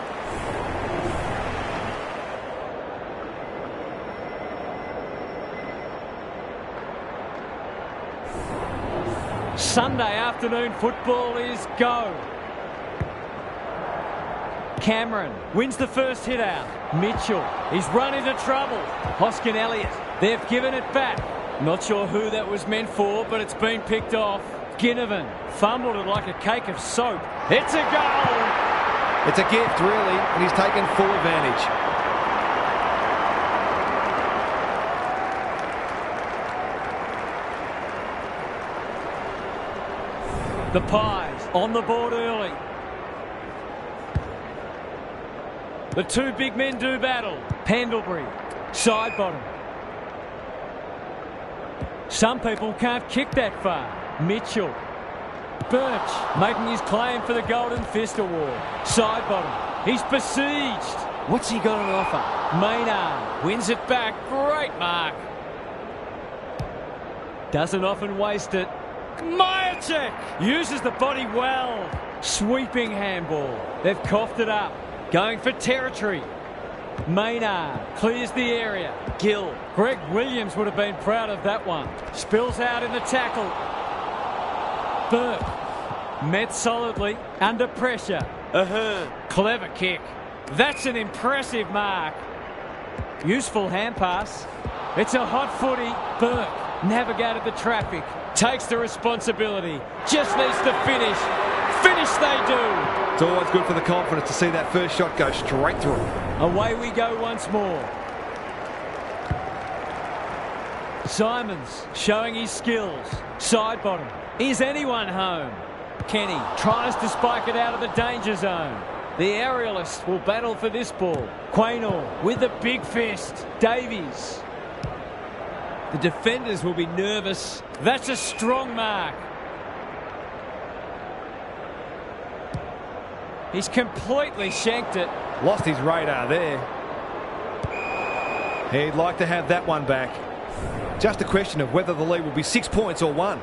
Sunday afternoon football is go. Cameron wins the first hit out. Mitchell, he's run into trouble. Hoskin Elliott, they've given it back. Not sure who that was meant for, but it's been picked off. Ginnivan fumbled it like a cake of soap. It's a goal! It's a gift, really, and he's taken full advantage. The Pies on the board early. The two big men do battle. Pendlebury, side bottom. Some people can't kick that far. Mitchell. Birch making his claim for the Golden Fist Award. Side bottom. He's besieged. What's he got on offer? Maynard wins it back. Great mark. Doesn't often waste it. Majacek uses the body well. Sweeping handball. They've coughed it up. Going for territory. Maynard clears the area. Gill. Greg Williams would have been proud of that one. Spills out in the tackle. Burke. Met solidly. Under pressure. Clever kick. That's an impressive mark. Useful hand pass. It's a hot footy. Burke navigated the traffic. Takes the responsibility. Just needs to finish. Finish they do. It's always good for the confidence to see that first shot go straight through. Away we go once more. Simons showing his skills. Side bottom. Is anyone home? Kenny tries to spike it out of the danger zone. The aerialists will battle for this ball. Quaynor with the big fist. Davies. The defenders will be nervous. That's a strong mark. He's completely shanked it. Lost his radar there. He'd like to have that one back. Just a question of whether the lead will be 6 points or 1.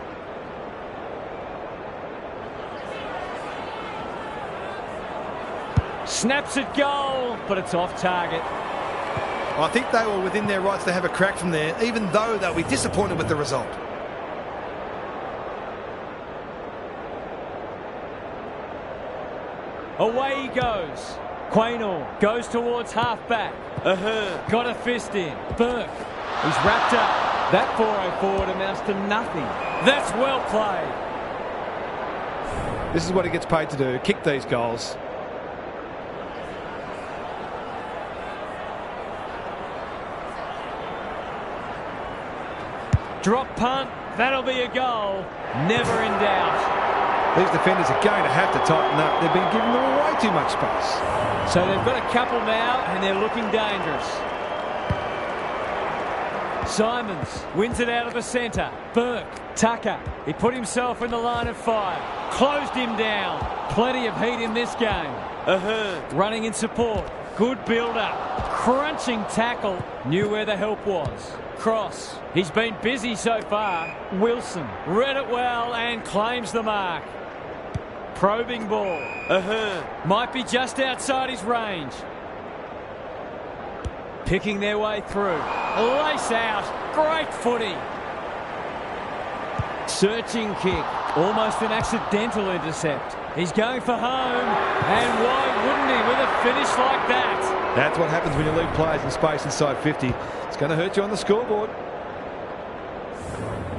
Snaps at goal, but it's off target. I think they were within their rights to have a crack from there, even though they'll be disappointed with the result. Away he goes. Quaynor goes towards half-back. Got a fist in. Burke. He's wrapped up. That 4-0 forward amounts to nothing. That's well played. This is what he gets paid to do, kick these goals. Drop punt. That'll be a goal. Never in doubt. These defenders are going to have to tighten up. They've been giving them way too much space. So they've got a couple now, and they're looking dangerous. Simons wins it out of the centre. Burke. Tucker. He put himself in the line of fire. Closed him down. Plenty of heat in this game. Running in support. Good build-up. Crunching tackle. Knew where the help was. Cross. He's been busy so far. Wilson read it well and claims the mark. Probing ball. Might be just outside his range. Picking their way through. Lace out. Great footy. Searching kick. Almost an accidental intercept. He's going for home. And why wouldn't he with a finish like that? That's what happens when you leave players in space inside 50. It's going to hurt you on the scoreboard.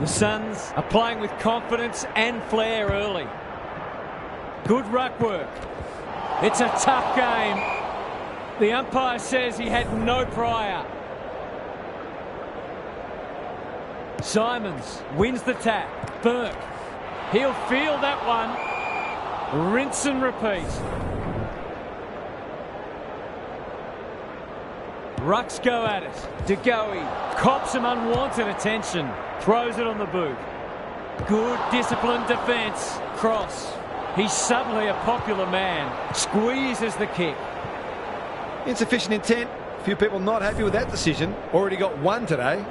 The Suns are playing with confidence and flair early. Good ruck work. It's a tough game. The umpire says he had no prior. Simons wins the tap. Burke. He'll feel that one. Rinse and repeat. Rucks go at it. DeGoey cops some unwanted attention. Throws it on the boot. Good disciplined defence. Cross. He's suddenly a popular man. Squeezes the kick. Insufficient intent. A few people not happy with that decision. Already got one today.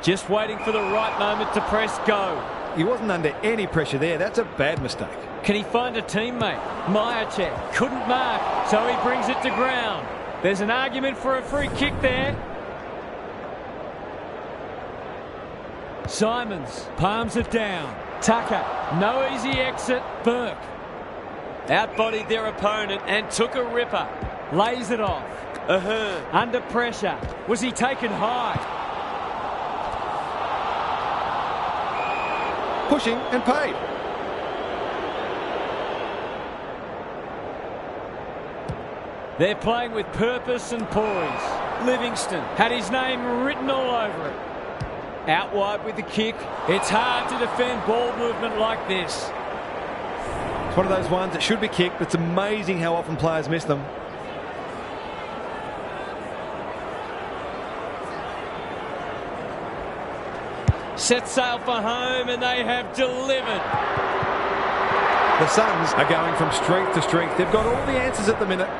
Just waiting for the right moment to press go. He wasn't under any pressure there. That's a bad mistake. Can he find a teammate? Majacek couldn't mark, so he brings it to ground. There's an argument for a free kick there. Simons palms it down. Tucker, no easy exit. Burke Outbodied their opponent and took a ripper. lays it off. Ahern. Under pressure. Was he taken high? Pushing and paid. They're playing with purpose and poise. Livingston had his name written all over it. Out wide with the kick. It's hard to defend ball movement like this. It's one of those ones that should be kicked, but it's amazing how often players miss them. Set sail for home and they have delivered. The Suns are going from strength to strength. They've got all the answers at the minute.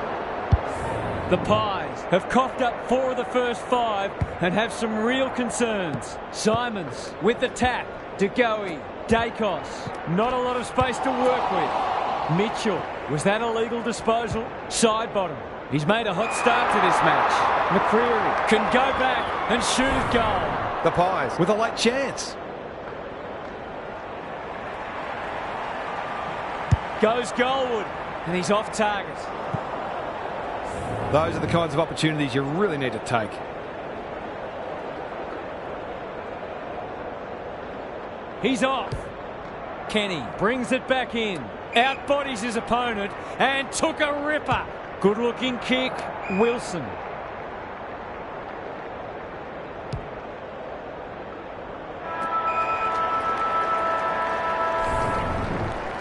The Pies have coughed up 4 of the first 5 and have some real concerns. Simons with the tap. De Goey, Dacos. Not a lot of space to work with. Mitchell, was that a legal disposal? Side bottom. He's made a hot start to this match. McCreary can go back and shoot his goal. The Pies with a late chance. Goes Goldwood and he's off target. Those are the kinds of opportunities you really need to take. He's off. Kenny brings it back in. Outbodies his opponent and took a ripper. Good looking kick. Wilson.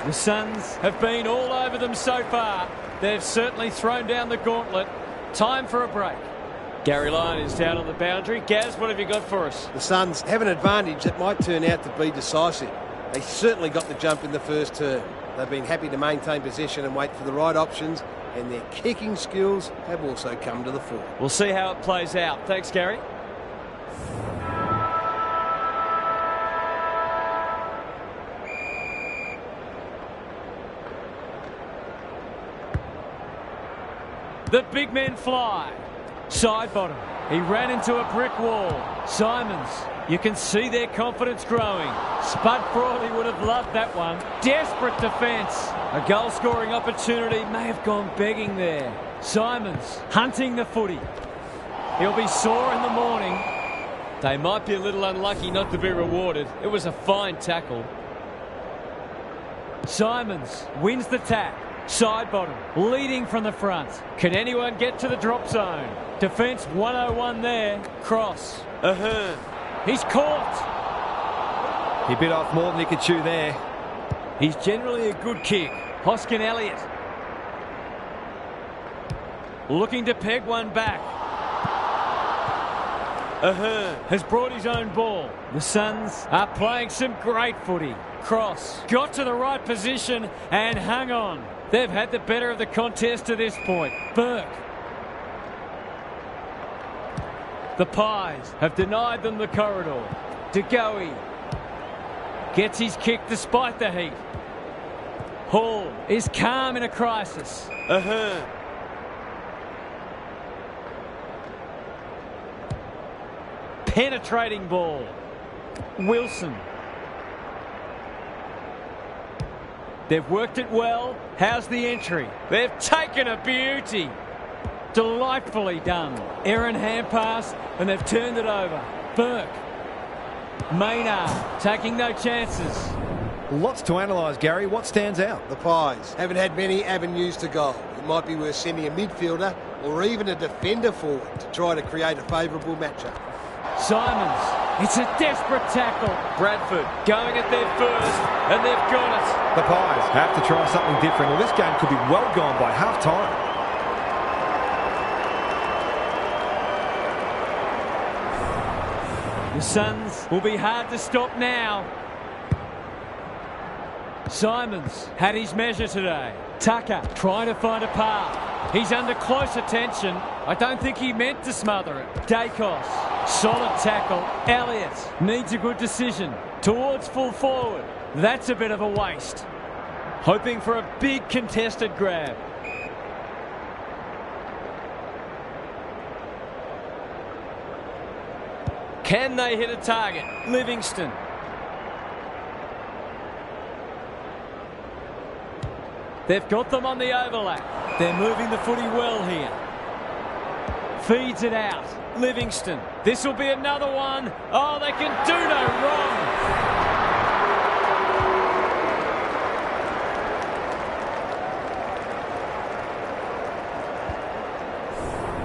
The Suns have been all over them so far. They've certainly thrown down the gauntlet. Time for a break. Gary Lyon is down on the boundary. Gaz, what have you got for us? The Suns have an advantage that might turn out to be decisive. They certainly got the jump in the first term. They've been happy to maintain possession and wait for the right options, and their kicking skills have also come to the fore. We'll see how it plays out. Thanks, Gary. The big men fly. Side bottom. He ran into a brick wall. Simons. You can see their confidence growing. Spud Frawley would have loved that one. Desperate defence. A goal-scoring opportunity may have gone begging there. Simons hunting the footy. He'll be sore in the morning. They might be a little unlucky not to be rewarded. It was a fine tackle. Simons wins the tap. Side bottom, leading from the front. Can anyone get to the drop zone? Defence 101 there. Cross. Ahern. He's caught. He bit off more than he could chew there. He's generally a good kick. Hoskin Elliott. Looking to peg one back. Ahern has brought his own ball. The Suns are playing some great footy. Cross. Got to the right position and hung on. They've had the better of the contest to this point. Burke. The Pies have denied them the corridor. De Goey gets his kick despite the heat. Hall is calm in a crisis. Ahern. Penetrating ball. Wilson. They've worked it well. How's the entry? They've taken a beauty. Delightfully done. Aaron hand pass and they've turned it over. Burke. Maynard taking no chances. Lots to analyse, Gary. What stands out? The Pies haven't had many avenues to goal. It might be worth sending a midfielder or even a defender forward to try to create a favourable matchup. Simons. It's a desperate tackle. Bradford going at their first, and they've got it. The Pies have to try something different, or this game could be well gone by half-time. The Suns will be hard to stop now. Simons had his measure today. Tucker trying to find a path. He's under close attention. I don't think he meant to smother it. Dacos. Solid tackle. Elliott needs a good decision. Towards full forward. That's a bit of a waste. Hoping for a big contested grab. Can they hit a target? Livingston. They've got them on the overlap. They're moving the footy well here. Feeds it out. Livingston. This will be another one. Oh, they can do no wrong.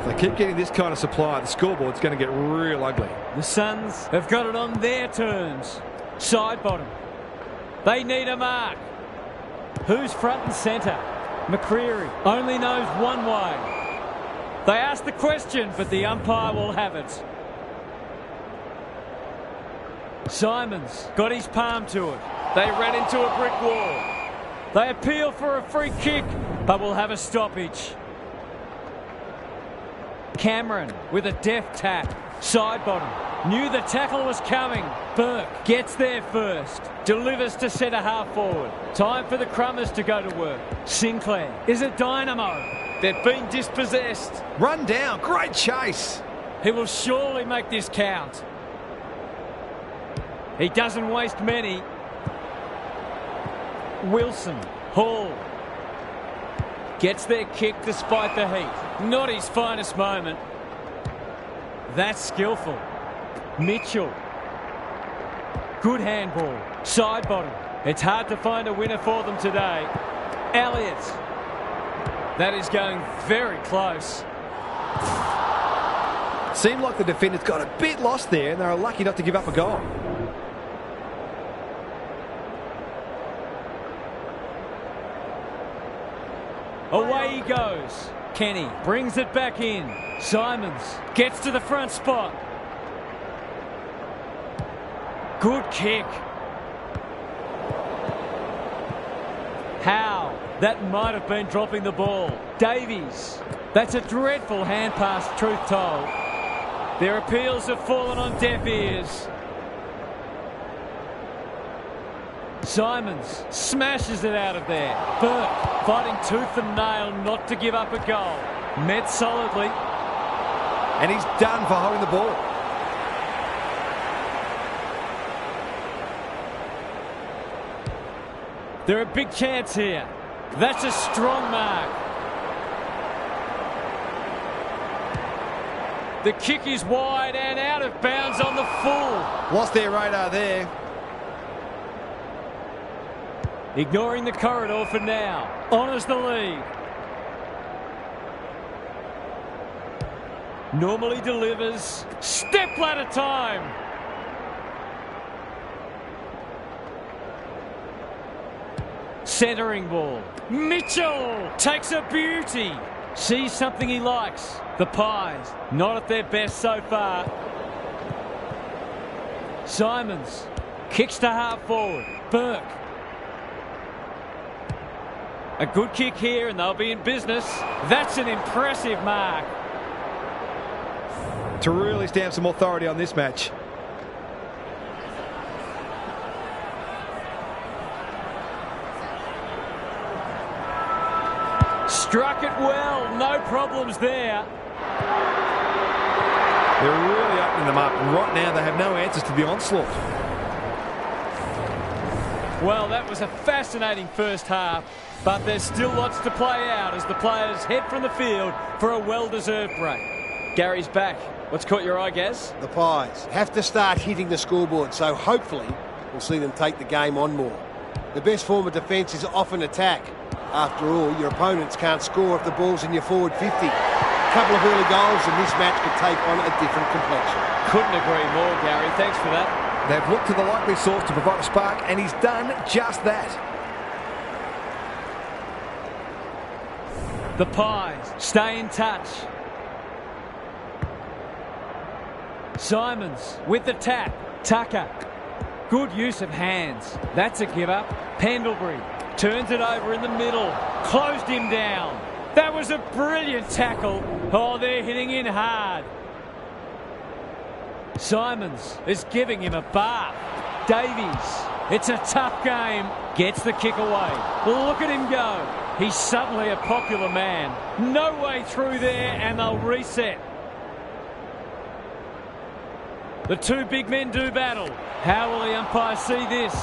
If they keep getting this kind of supply, the scoreboard's going to get real ugly. The Suns have got it on their terms. Side bottom. They need a mark. Who's front and centre? McCreery only knows one way. They ask the question, but the umpire will have it. Simons got his palm to it. They ran into a brick wall. They appeal for a free kick, but will have a stoppage. Cameron with a deft tap. Side bottom. Knew the tackle was coming. Burke gets there first. Delivers to centre half forward. Time for the Crummers to go to work. Sinclair is a dynamo. They've been dispossessed. Run down. Great chase. He will surely make this count. He doesn't waste many. Wilson. Hall. Gets their kick despite the heat. Not his finest moment. That's skillful. Mitchell. Good handball. Side bottom. It's hard to find a winner for them today. Elliott. That is going very close. Seemed like the defenders got a bit lost there and they were lucky not to give up a goal. Away he goes. Kenny brings it back in. Simons gets to the front spot. Good kick. Howe. That might have been dropping the ball. Davies. That's a dreadful hand pass, truth told. Their appeals have fallen on deaf ears. Simons smashes it out of there. Burke fighting tooth and nail not to give up a goal. Met solidly. And he's done for holding the ball. They're a big chance here. That's a strong mark. The kick is wide and out of bounds on the full. Lost their radar there. Ignoring the corridor for now. Honours the lead. Normally delivers. Step ladder time. Centering ball. Mitchell takes a beauty. Sees something he likes. The Pies, not at their best so far. Simons kicks to half forward. Burke. A good kick here and they'll be in business. That's an impressive mark. To really stamp some authority on this match. Struck it well, no problems there. They're really opening them up. Right now they have no answers to the onslaught. Well, that was a fascinating first half, but there's still lots to play out as the players head from the field for a well-deserved break. Gary's back. What's caught your eye, Gaz? The Pies have to start hitting the scoreboard, so hopefully we'll see them take the game on more. The best form of defence is often attack. After all, your opponents can't score if the ball's in your forward 50. A couple of early goals and this match could take on a different complexion. Couldn't agree more, Gary. Thanks for that. They've looked to the likely source to provide a spark, and he's done just that. The Pies stay in touch. Simons with the tap. Tucker. Good use of hands. That's a give up. Pendlebury turns it over in the middle. Closed him down. That was a brilliant tackle. Oh, they're hitting in hard. Simons is giving him a bath. Davies, it's a tough game. Gets the kick away. Look at him go. He's suddenly a popular man. No way through there, and they'll reset. The two big men do battle. How will the umpire see this?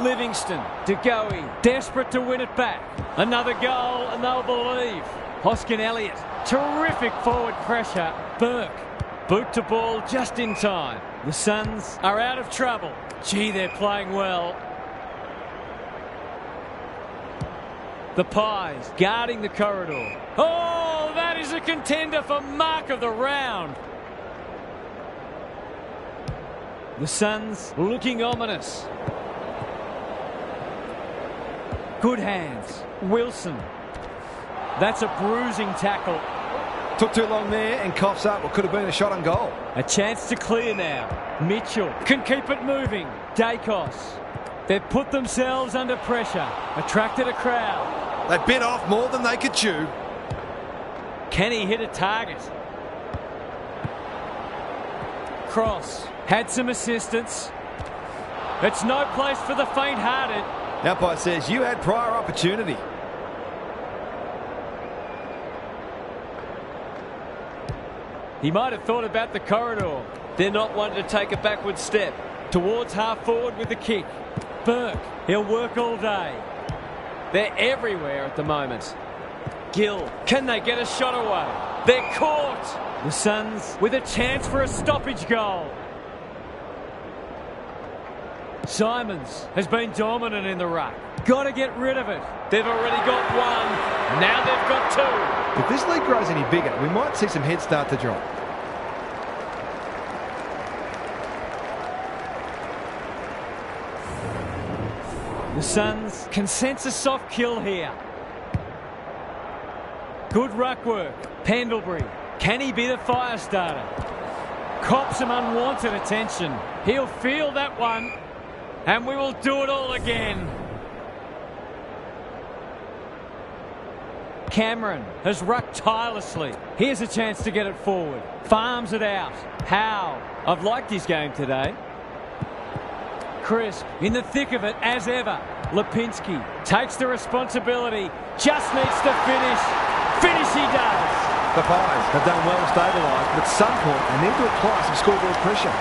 Livingston, De Goey, desperate to win it back. Another goal, and they'll believe. Hoskin Elliott, terrific forward pressure. Burke, boot to ball just in time. The Suns are out of trouble. Gee, they're playing well. The Pies guarding the corridor. Oh, that is a contender for mark of the round. The Suns looking ominous. Good hands. Wilson. That's a bruising tackle. Took too long there and coughs up what could have been a shot on goal. A chance to clear now. Mitchell can keep it moving. Dacos. They've put themselves under pressure. Attracted a crowd. They bit off more than they could chew. Can he hit a target? Cross. Had some assistance. It's no place for the faint-hearted. The umpire says you had prior opportunity. He might have thought about the corridor. They're not one to take a backward step. Towards half forward with the kick. Burke, he'll work all day. They're everywhere at the moment. Gill, can they get a shot away? They're caught. The Suns with a chance for a stoppage goal. Simons has been dominant in the ruck. Got to get rid of it. They've already got one. Now they've got two. If this league grows any bigger, we might see some heads start to drop. The Suns can sense a soft kill here. Good ruck work. Pendlebury. Can he be the fire starter? Cops some unwanted attention. He'll feel that one. And we will do it all again. Cameron has rucked tirelessly. Here's a chance to get it forward. Farms it out. Howe. I've liked his game today. Crisp in the thick of it as ever. Lipinski takes the responsibility. Just needs to finish. Finish he does. The Pies have done well to stabilise, but at some point they need to apply some scoreboard pressure.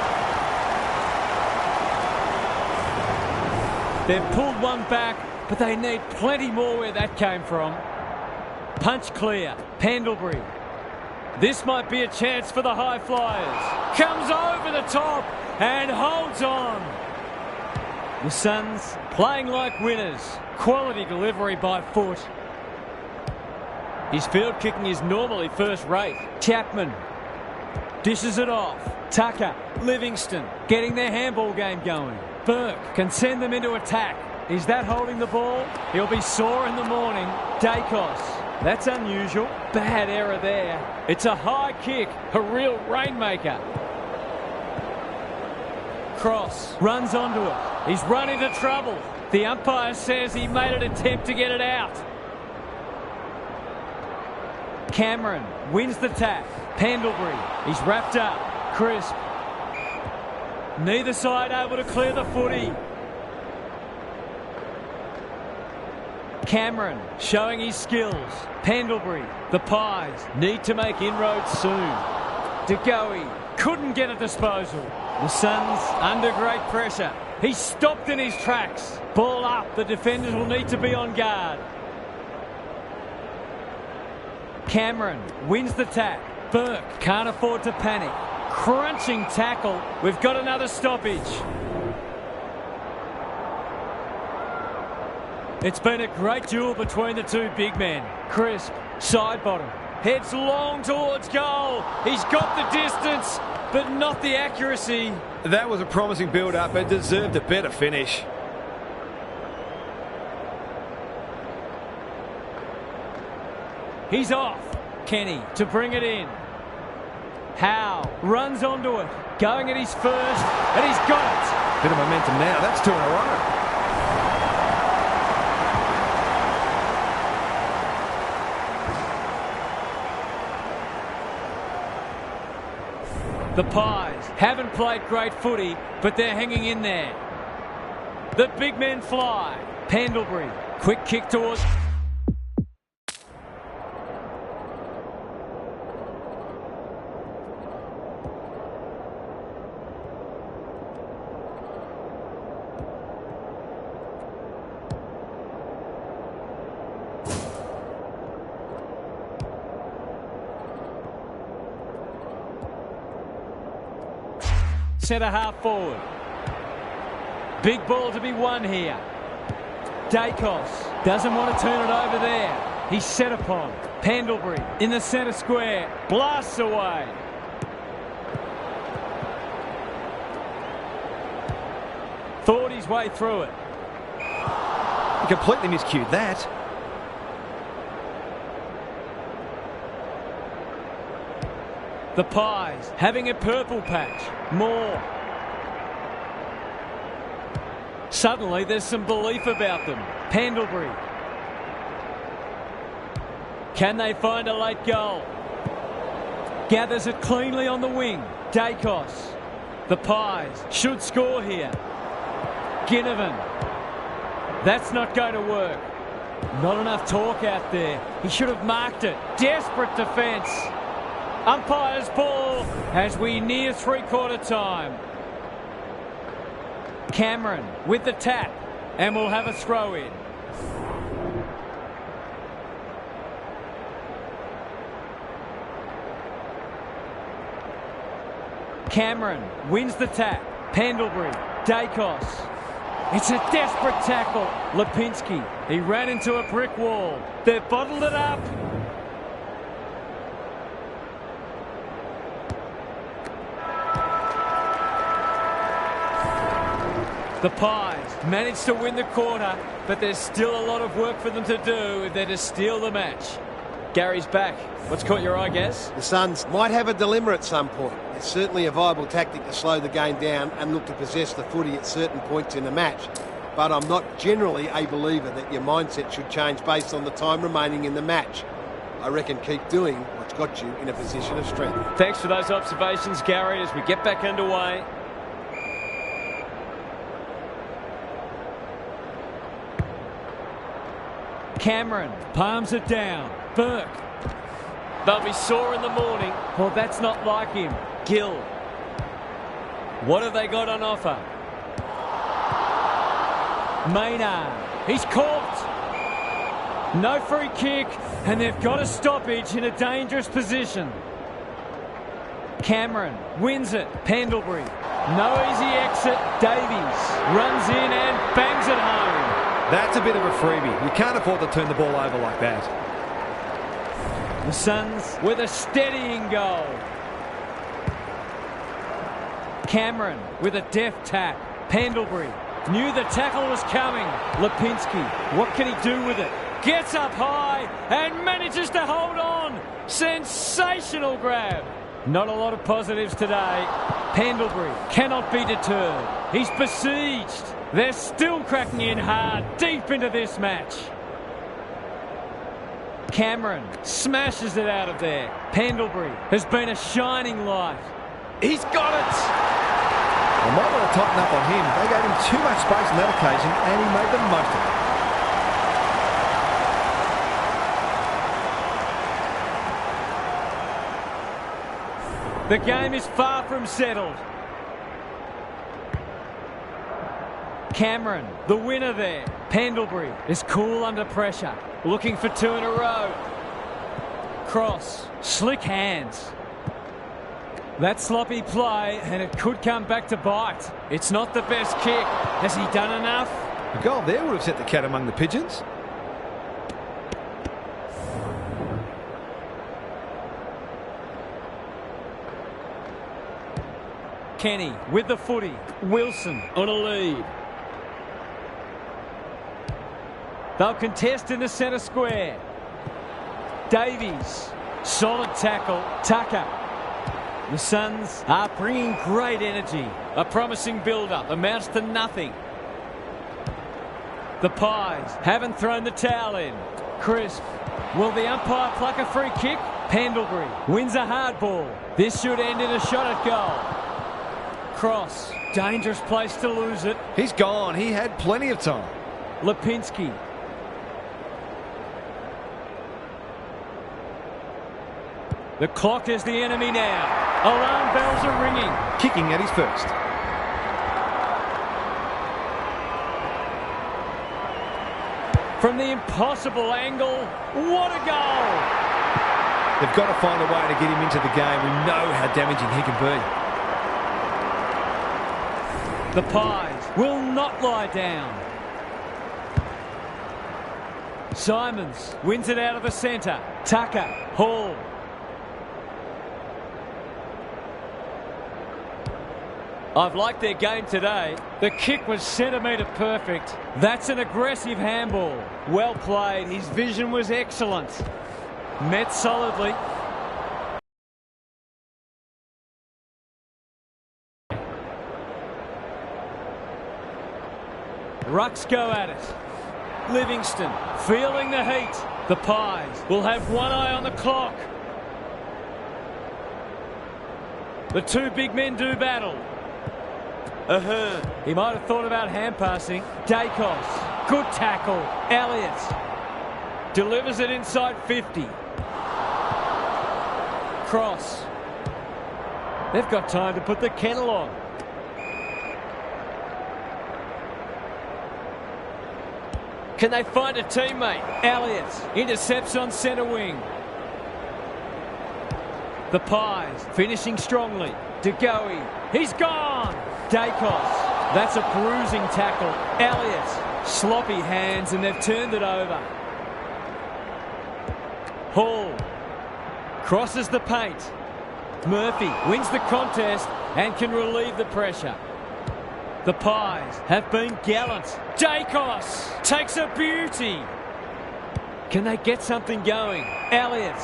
They've pulled one back, but they need plenty more where that came from. Punch clear. Pendlebury. This might be a chance for the high flyers. Comes over the top and holds on. The Suns playing like winners. Quality delivery by foot. His field kicking is normally first rate. Chapman dishes it off. Tucker. Livingston getting their handball game going. Burke can send them into attack. Is that holding the ball? He'll be sore in the morning. Dacos. That's unusual. Bad error there. It's a high kick. A real rainmaker. Cross. Runs onto it. He's run into trouble. The umpire says he made an attempt to get it out. Cameron wins the tap. Pendlebury. He's wrapped up. Crisp. Neither side able to clear the footy. Cameron showing his skills. Pendlebury. The Pies need to make inroads soon. De Goey couldn't get a disposal. The Suns under great pressure. He's stopped in his tracks. Ball up. The defenders will need to be on guard. Cameron wins the tap. Burke can't afford to panic. Crunching tackle. We've got another stoppage. It's been a great duel between the two big men. Crisp, side bottom. Heads long towards goal. He's got the distance, but not the accuracy. That was a promising build-up and deserved a better finish. He's off. Kenny to bring it in. Howe runs onto it. Going at his first, and he's got it. Bit of momentum now. That's two in a row. The Pies haven't played great footy, but they're hanging in there. The big men fly. Pendlebury, quick kick towards... Centre half forward. Big ball to be won here. Dacos doesn't want to turn it over there. He's set upon. Pendlebury in the centre square. Blasts away. Thought his way through it. He completely miscued that. The Pies having a purple patch. More. Suddenly there's some belief about them. Pendlebury. Can they find a late goal? Gathers it cleanly on the wing. Dacos. The Pies should score here. Ginnivan. That's not going to work. Not enough talk out there. He should have marked it. Desperate defence. Umpire's ball as we near three-quarter time. Cameron with the tap, and we'll have a throw in. Cameron wins the tap. Pendlebury, Dacos. It's a desperate tackle. Lipinski, he ran into a brick wall. They've bottled it up. The Pies managed to win the quarter, but there's still a lot of work for them to do if they're to steal the match. Gary's back. What's caught your eye, Gaz? The Suns might have a dilemma at some point. It's certainly a viable tactic to slow the game down and look to possess the footy at certain points in the match. But I'm not generally a believer that your mindset should change based on the time remaining in the match. I reckon keep doing what's got you in a position of strength. Thanks for those observations, Gary, as we get back underway. Cameron palms it down. Burke. They'll be sore in the morning. Well, that's not like him. Gill. What have they got on offer? Maynard. He's caught. No free kick, and they've got a stoppage in a dangerous position. Cameron wins it. Pendlebury. No easy exit. Davies runs in and bangs it home. That's a bit of a freebie. You can't afford to turn the ball over like that. The Suns with a steadying goal. Cameron with a deft tap. Pendlebury knew the tackle was coming. Lipinski, what can he do with it? Gets up high and manages to hold on. Sensational grab. Not a lot of positives today. Pendlebury cannot be deterred. He's besieged. They're still cracking in hard deep into this match. Cameron smashes it out of there. Pendlebury has been a shining light. He's got it! They might want to tighten up on him. They gave him too much space on that occasion, and he made the most of it. The game is far from settled. Cameron, the winner there. Pendlebury is cool under pressure. Looking for two in a row. Cross. Slick hands. That sloppy play, and it could come back to bite. It's not the best kick. Has he done enough? A goal there would have set the cat among the pigeons. Kenny with the footy. Wilson on a lead. They'll contest in the centre square. Davies. Solid tackle. Tucker. The Suns are bringing great energy. A promising build-up amounts to nothing. The Pies haven't thrown the towel in. Crisp. Will the umpire pluck a free kick? Pendlebury wins a hard ball. This should end in a shot at goal. Cross. Dangerous place to lose it. He's gone. He had plenty of time. Lipinski. The clock is the enemy now. Alarm bells are ringing. Kicking at his first. From the impossible angle. What a goal! They've got to find a way to get him into the game. We know how damaging he can be. The Pies will not lie down. Simons wins it out of the centre. Tucker. Hall. I've liked their game today. The kick was centimetre perfect. That's an aggressive handball. Well played. His vision was excellent. Met solidly. Rucks go at it. Livingston feeling the heat. The Pies will have one eye on the clock. The two big men do battle. Ahern. He might have thought about hand passing. Dacos. Good tackle. Elliott. Delivers it inside 50. Cross. They've got time to put the kettle on. Can they find a teammate? Elliott intercepts on centre wing. The Pies finishing strongly. De Goey. He's gone. Dacos. That's a bruising tackle. Elliott. Sloppy hands and they've turned it over. Hall. Crosses the paint. Murphy wins the contest and can relieve the pressure. The Pies have been gallant. Dacos takes a beauty. Can they get something going? Elliott.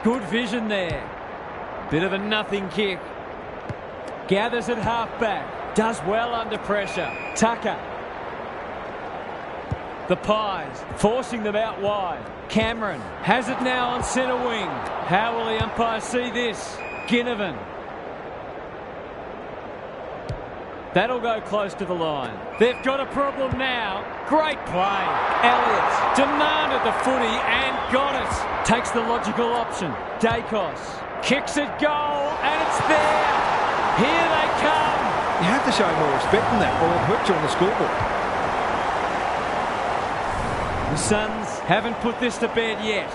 Good vision there. Bit of a nothing kick. Gathers at half-back. Does well under pressure. Tucker. The Pies forcing them out wide. Cameron has it now on centre wing. How will the umpire see this? Ginnivan. That'll go close to the line. They've got a problem now. Great play. Elliott demanded the footy and got it. Takes the logical option. Dacos kicks it goal and it's there. Here they come. You have to show more respect than that or it'll hurt you on the scoreboard. The Suns haven't put this to bed yet.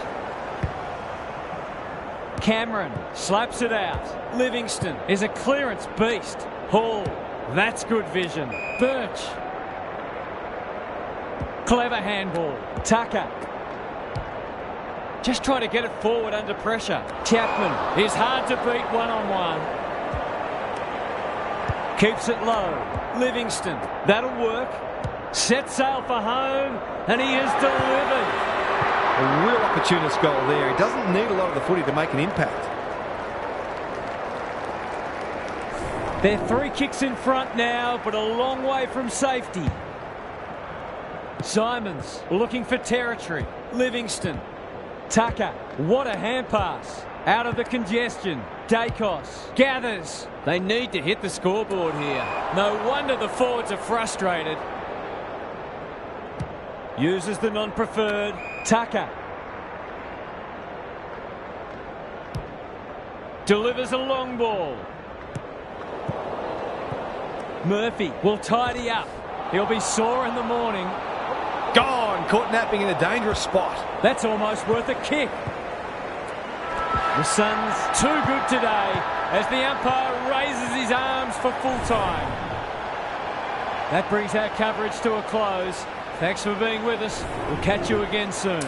Cameron slaps it out. Livingston is a clearance beast. Hall. That's good vision. Birch. Clever handball. Tucker. Just trying to get it forward under pressure. Chapman is hard to beat one-on-one. Keeps it low. Livingston. That'll work. Set sail for home. And he has delivered. A real opportunist goal there. He doesn't need a lot of the footy to make an impact. They're 3 kicks in front now, but a long way from safety. Simons looking for territory. Livingston. Tucker. What a hand pass. Out of the congestion. Dacos gathers. They need to hit the scoreboard here. No wonder the forwards are frustrated. Uses the non-preferred. Tucker. Delivers a long ball. Murphy will tidy up. He'll be sore in the morning. Gone. Caught napping in a dangerous spot. That's almost worth a kick. The Suns too good today as the umpire raises his arms for full time. That brings our coverage to a close. Thanks for being with us. We'll catch you again soon.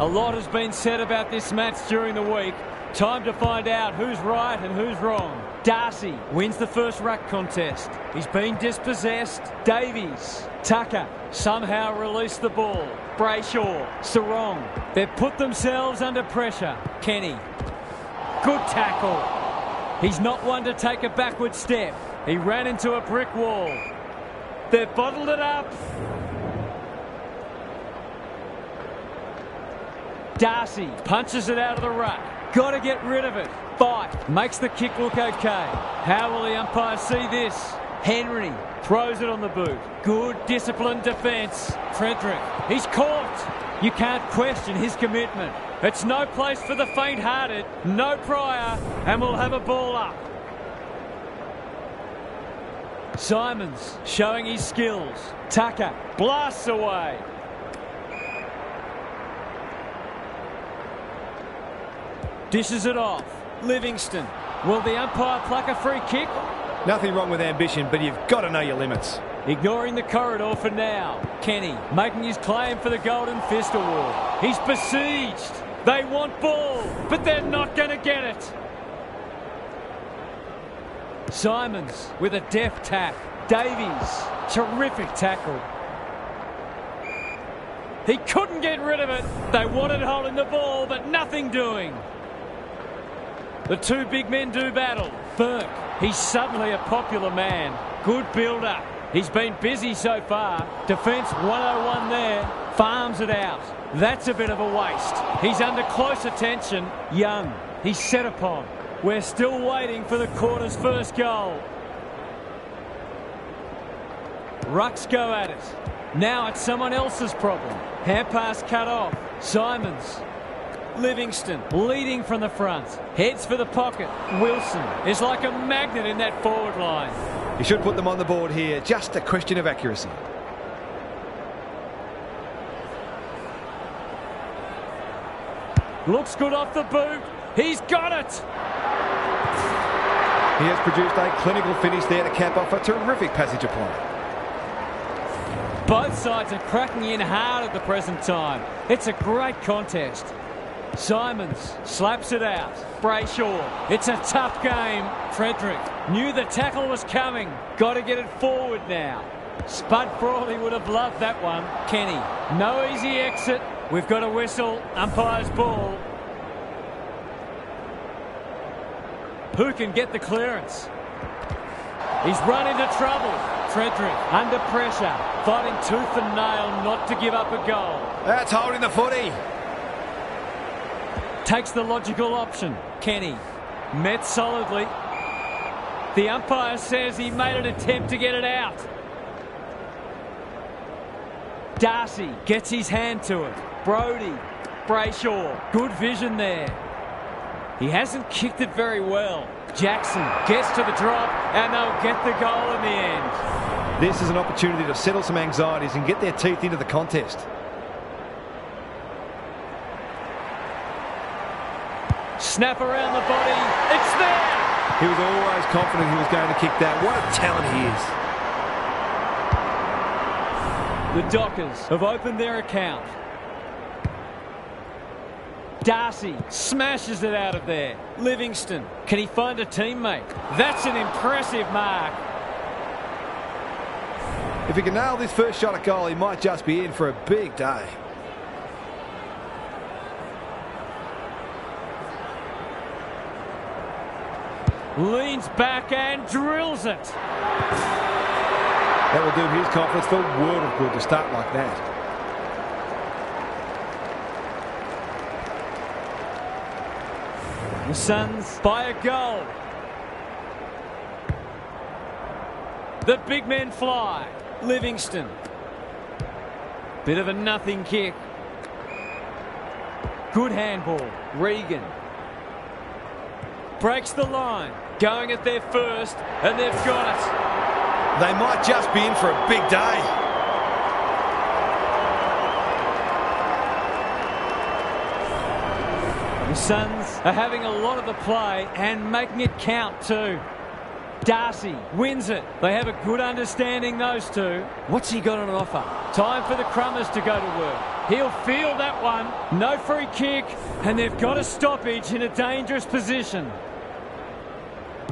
A lot has been said about this match during the week. Time to find out who's right and who's wrong. Darcy wins the first ruck contest. He's been dispossessed. Davies, Tucker somehow released the ball. Brayshaw, Sarong. They've put themselves under pressure. Kenny, good tackle. He's not one to take a backward step. He ran into a brick wall. They've bottled it up. Darcy punches it out of the ruck. Got to get rid of it. Fight. Makes the kick look okay. How will the umpire see this? Henry throws it on the boot. Good disciplined defence. Frederick. He's caught. You can't question his commitment. It's no place for the faint-hearted. No prior. And we'll have a ball up. Simons showing his skills. Tucker blasts away. Dishes it off. Livingston. Will the umpire pluck a free kick? Nothing wrong with ambition, but you've got to know your limits. Ignoring the corridor for now. Kenny making his claim for the Golden Fist Award. He's besieged. They want ball, but they're not going to get it. Simons with a deft tap. Davies, terrific tackle. He couldn't get rid of it. They wanted holding the ball, but nothing doing. The two big men do battle. Burke, he's suddenly a popular man. Good build-up. He's been busy so far. Defence 101 there. Farms it out. That's a bit of a waste. He's under close attention. Young, he's set upon. We're still waiting for the quarter's first goal. Rucks go at it. Now it's someone else's problem. Hand pass cut off. Simons. Livingston leading from the front. Heads for the pocket. Wilson is like a magnet in that forward line. You should put them on the board here. Just a question of accuracy. Looks good off the boot. He's got it. He has produced a clinical finish there to cap off a terrific passage of play. Both sides are cracking in hard at the present time. It's a great contest. Simons slaps it out. Brayshaw. It's a tough game. Frederick knew the tackle was coming. Got to get it forward now. Spud Frawley would have loved that one. Kenny. No easy exit. We've got a whistle. Umpire's ball. Who can get the clearance? He's run into trouble. Frederick under pressure. Fighting tooth and nail not to give up a goal. That's holding the footy. Takes the logical option. Kenny met solidly. The umpire says he made an attempt to get it out. Darcy gets his hand to it. Brody. Brayshaw. Good vision there. He hasn't kicked it very well. Jackson gets to the drop and they'll get the goal in the end. This is an opportunity to settle some anxieties and get their teeth into the contest. Snap around the body. It's there! He was always confident he was going to kick that. What a talent he is. The Dockers have opened their account. Darcy smashes it out of there. Livingston, can he find a teammate? That's an impressive mark. If he can nail this first shot at goal, he might just be in for a big day. Leans back and drills it. That will do his confidence the world of good to start like that. The Suns by a goal. The big men fly. Livingston. Bit of a nothing kick. Good handball. Regan. Breaks the line. Going at their first, and they've got it. They might just be in for a big day. The Suns are having a lot of the play and making it count too. Darcy wins it. They have a good understanding, those two. What's he got on offer? Time for the Crummers to go to work. He'll feel that one. No free kick, and they've got a stoppage in a dangerous position.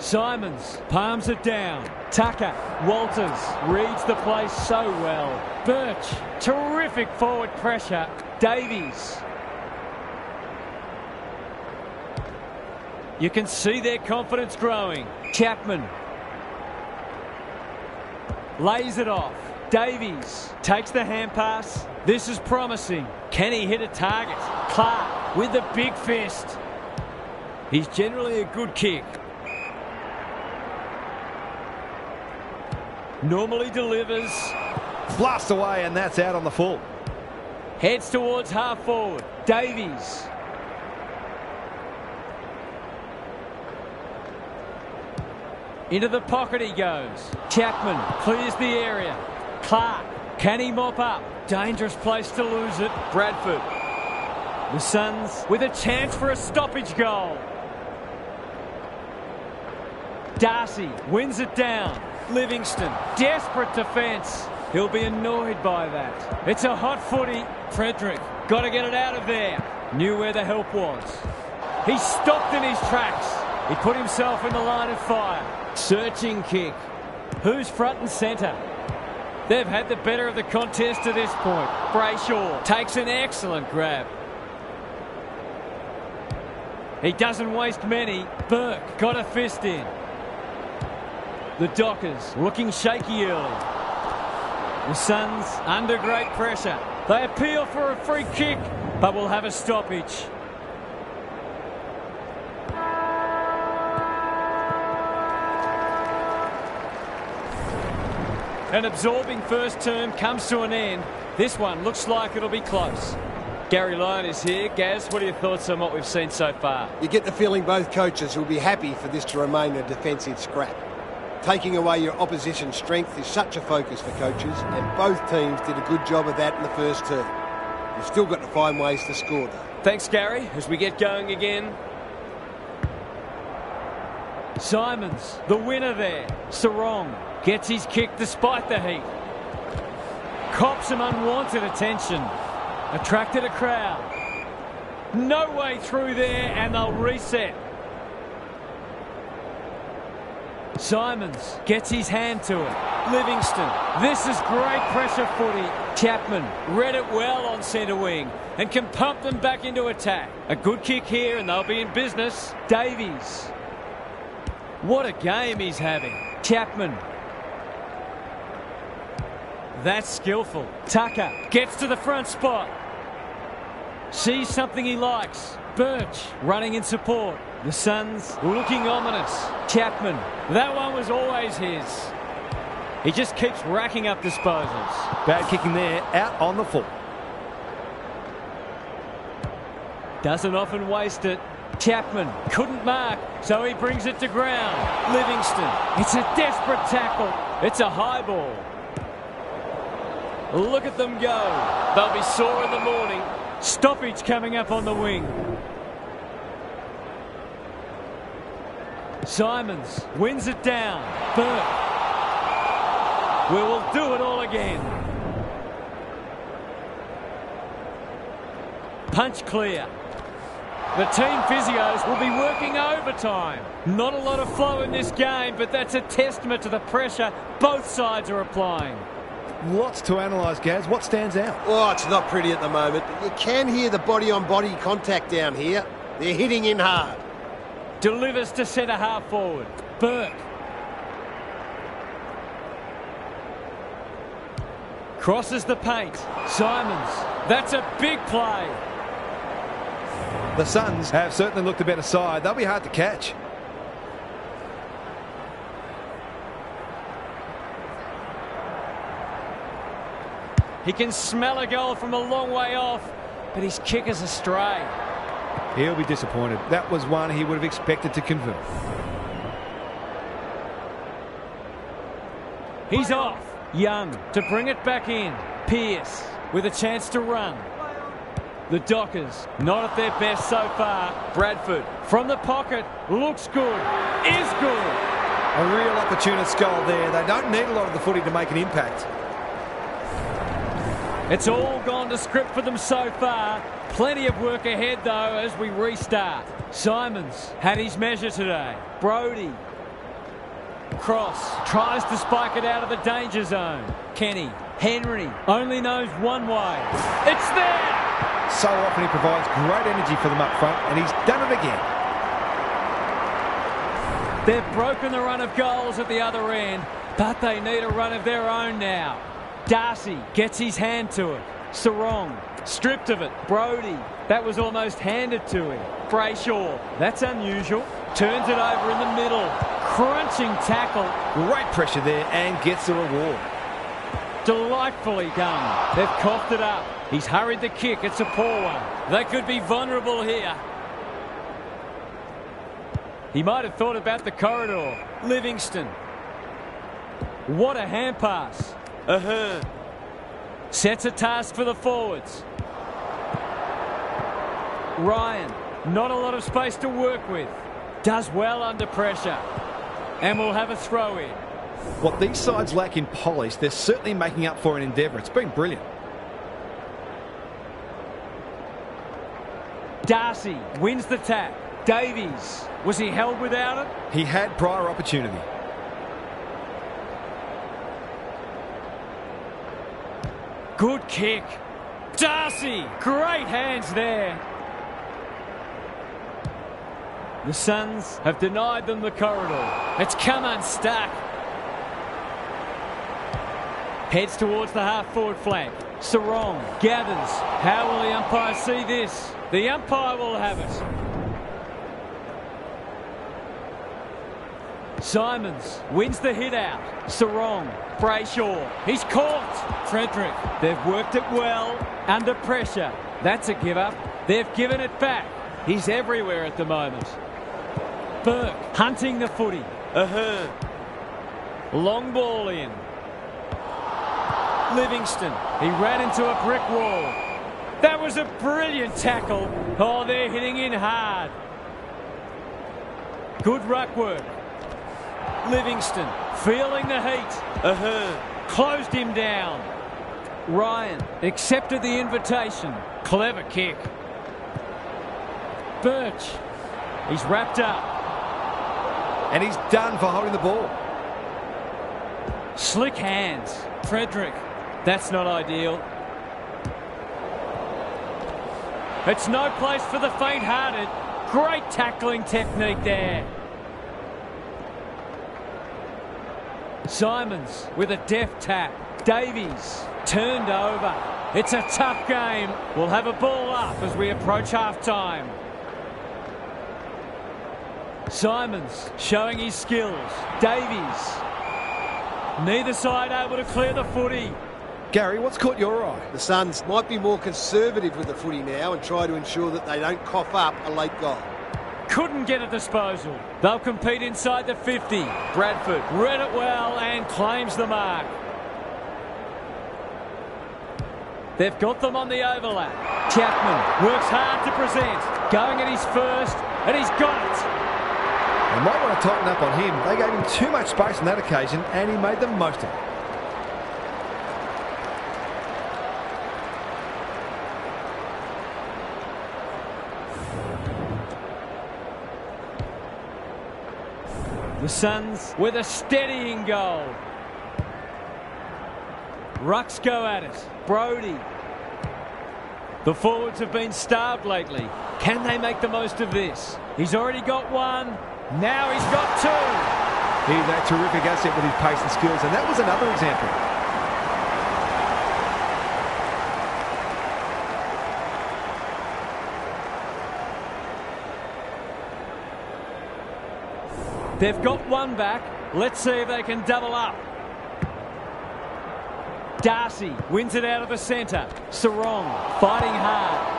Simons palms it down. Tucker, Walters reads the play so well. Birch, terrific forward pressure. Davies. You can see their confidence growing. Chapman lays it off. Davies takes the hand pass. This is promising. Can he hit a target? Clark with the big fist. He's generally a good kick. Normally delivers. Blast away, and that's out on the full. Heads towards half forward. Davies. Into the pocket he goes. Chapman clears the area. Clark, can he mop up? Dangerous place to lose it. Bradford. The Suns with a chance for a stoppage goal. Darcy wins it down. Livingston, desperate defence. He'll be annoyed by that. It's a hot footy. Frederick, got to get it out of there. Knew where the help was. He stopped in his tracks. He put himself in the line of fire. Searching kick. Who's front and centre? They've had the better of the contest to this point. Brayshaw takes an excellent grab. He doesn't waste many. Burke got a fist in. The Dockers looking shaky early. The Suns under great pressure. They appeal for a free kick, but will have a stoppage. An absorbing first term comes to an end. This one looks like it'll be close. Gary Lyon is here. Gaz, what are your thoughts on what we've seen so far? You get the feeling both coaches will be happy for this to remain a defensive scrap. Taking away your opposition's strength is such a focus for coaches, and both teams did a good job of that in the first term. You've still got to find ways to score, though. Thanks, Gary. As we get going again. Simons, the winner there. Sarong gets his kick despite the heat. Cops some unwanted attention. Attracted a crowd. No way through there, and they'll reset. Simons gets his hand to it. Livingston. This is great pressure footy. Chapman read it well on centre wing and can pump them back into attack. A good kick here and they'll be in business. Davies. What a game he's having. Chapman. That's skillful. Tucker gets to the front spot. Sees something he likes. Birch running in support. The Suns looking ominous. Chapman. That one was always his. He just keeps racking up disposals. Bad kicking there, out on the full. Doesn't often waste it. Chapman couldn't mark, so he brings it to ground. Livingston. It's a desperate tackle. It's a high ball. Look at them go. They'll be sore in the morning. Stoppage coming up on the wing. Simons wins it down. Burke. We will do it all again. Punch clear. The team physios will be working overtime. Not a lot of flow in this game, but that's a testament to the pressure both sides are applying. Lots to analyse, Gaz. What stands out? Oh, it's not pretty at the moment, but you can hear the body-on-body contact down here. They're hitting in hard. Delivers to centre half forward. Burke. Crosses the paint. Simons. That's a big play. The Suns have certainly looked a better side. They'll be hard to catch. He can smell a goal from a long way off, but his kick is astray. He'll be disappointed. That was one he would have expected to convert. He's off. Young to bring it back in. Pearce with a chance to run. The Dockers not at their best so far. Bradford from the pocket. Looks good. Is good. A real opportunist goal there. They don't need a lot of the footy to make an impact. It's all gone to script for them so far. Plenty of work ahead, though, as we restart. Simons had his measure today. Brody. Cross. Tries to spike it out of the danger zone. Kenny. Henry. Only knows one way. It's there! So often he provides great energy for them up front, and he's done it again. They've broken the run of goals at the other end, but they need a run of their own now. Darcy gets his hand to it. Sarong, stripped of it. Brody, that was almost handed to him. Brayshaw, that's unusual. Turns it over in the middle. Crunching tackle. Great pressure there and gets the reward. Delightfully done. They've coughed it up. He's hurried the kick. It's a poor one. They could be vulnerable here. He might have thought about the corridor. Livingston. What a hand pass. Ahern. Sets a task for the forwards. Ryan. Not a lot of space to work with. Does well under pressure. And we'll have a throw in. What these sides lack in polish, they're certainly making up for in endeavour. It's been brilliant. Darcy wins the tap. Davies. Was he held without it? He had prior opportunity. Good kick. Darcy. Great hands there. The Suns have denied them the corridor. It's come unstuck. Heads towards the half-forward flank. Sarong gathers. How will the umpire see this? The umpire will have it. Simons wins the hit out. Sarong. Brayshaw. He's caught. Frederick. They've worked it well. Under pressure. That's a give-up. They've given it back. He's everywhere at the moment. Burke hunting the footy. Ahern. Long ball in. Livingston. He ran into a brick wall. That was a brilliant tackle. Oh, they're hitting in hard. Good ruck work. Livingston feeling the heat. Ahern closed him down. Ryan accepted the invitation. Clever kick. Birch. He's wrapped up. And he's done for holding the ball. Slick hands. Frederick. That's not ideal. It's no place for the faint-hearted. Great tackling technique there. Simons with a deft tap. Davies turned over. It's a tough game. We'll have a ball up as we approach half-time. Simons showing his skills. Davies. Neither side able to clear the footy. Gary, what's caught your eye? The Suns might be more conservative with the footy now and try to ensure that they don't cough up a late goal. Couldn't get a disposal. They'll compete inside the 50. Bradford read it well and claims the mark. They've got them on the overlap. Chapman works hard to present. Going at his first, and he's got it. They might want to tighten up on him. They gave him too much space on that occasion, and he made the most of it. The Suns with a steadying goal. Rucks go at it. Brody. The forwards have been starved lately. Can they make the most of this? He's already got one. Now he's got two. He's a terrific asset with his pace and skills, and that was another example. They've got one back. Let's see if they can double up. Darcy wins it out of the centre. Sarong fighting hard.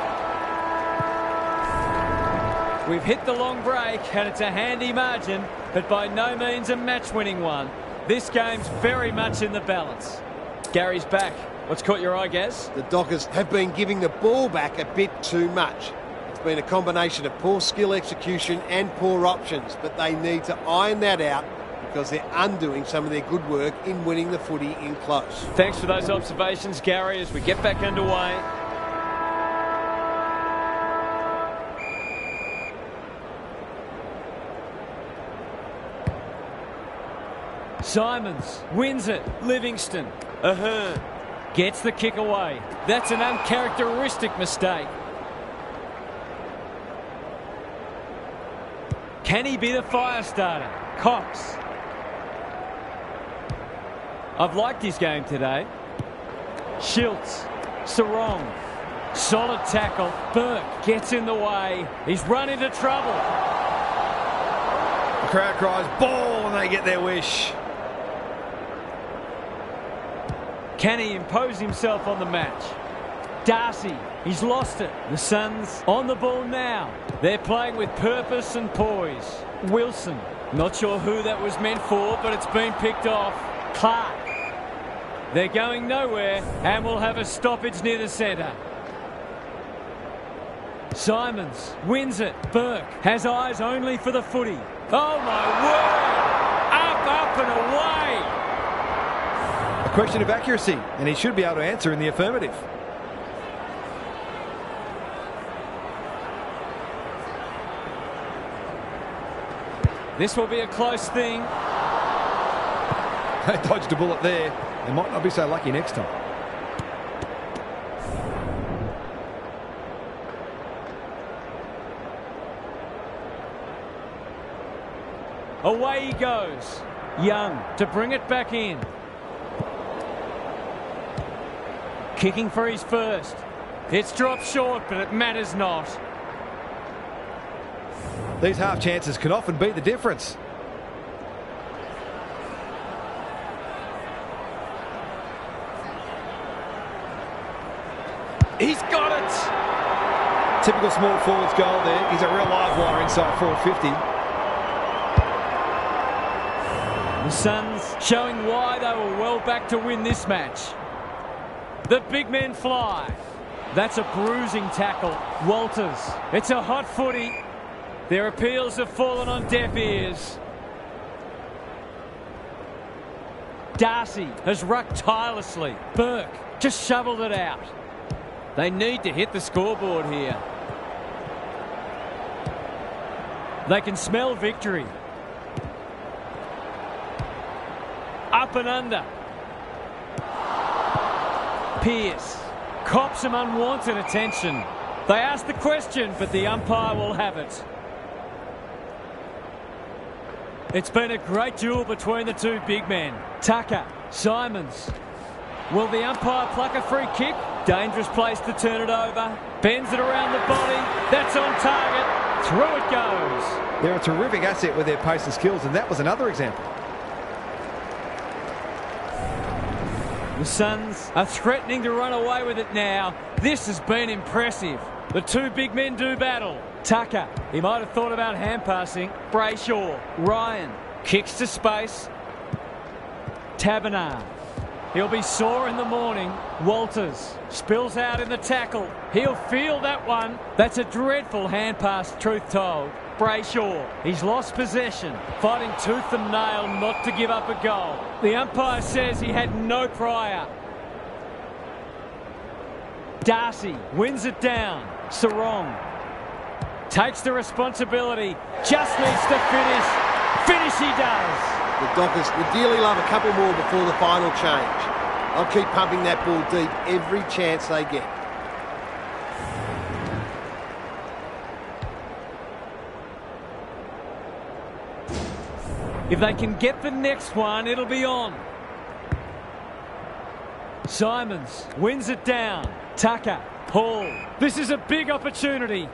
We've hit the long break and it's a handy margin, but by no means a match-winning one. This game's very much in the balance. Gary's back. What's caught your eye, Gaz? The Dockers have been giving the ball back a bit too much. It's been a combination of poor skill execution and poor options, but they need to iron that out because they're undoing some of their good work in winning the footy in close. Thanks for those observations, Gary, as we get back underway. Simons wins it. Livingston. Ahern Gets the kick away. That's an uncharacteristic mistake. Can he be the fire starter? Cox. I've liked his game today. Schiltz. Sarong. Solid tackle. Burke gets in the way. He's run into trouble. The crowd cries ball and they get their wish. Can he impose himself on the match? Darcy, he's lost it. The Suns on the ball now. They're playing with purpose and poise. Wilson, not sure who that was meant for, but it's been picked off. Clark. They're going nowhere and will have a stoppage near the centre. Simons wins it. Burke has eyes only for the footy. Oh my word! Up and away! A question of accuracy, and he should be able to answer in the affirmative. This will be a close thing. They dodged a bullet there. They might not be so lucky next time. Away he goes. Young to bring it back in. Kicking for his first. It's dropped short, but it matters not. These half chances can often be the difference. He's got it! Typical small forwards goal there. He's a real live wire inside forward 50. The Suns showing why they were well back to win this match. The big men fly. That's a bruising tackle. Walters. It's a hot footy. Their appeals have fallen on deaf ears. Darcy has rucked tirelessly. Burke just shoveled it out. They need to hit the scoreboard here. They can smell victory. Up and under. Pearce cops some unwanted attention. They ask the question, but the umpire will have it. It's been a great duel between the two big men. Tucker, Simons. Will the umpire pluck a free kick? Dangerous place to turn it over. Bends it around the body. That's on target. Through it goes. They're a terrific asset with their pace and skills, and that was another example. The Suns are threatening to run away with it now. This has been impressive. The two big men do battle. Tucker, he might have thought about hand passing. Brayshaw, Ryan, kicks to space. Taberner, he'll be sore in the morning. Walters spills out in the tackle. He'll feel that one. That's a dreadful hand pass, truth told. Brayshaw, he's lost possession, fighting tooth and nail not to give up a goal. The umpire says he had no prior. Darcy wins it down. Sarong takes the responsibility, just needs to finish. Finish he does. The Dockers would dearly love a couple more before the final change. I'll keep pumping that ball deep every chance they get. If they can get the next one, it'll be on. Simons wins it down. Tucker, Hall. This is a big opportunity.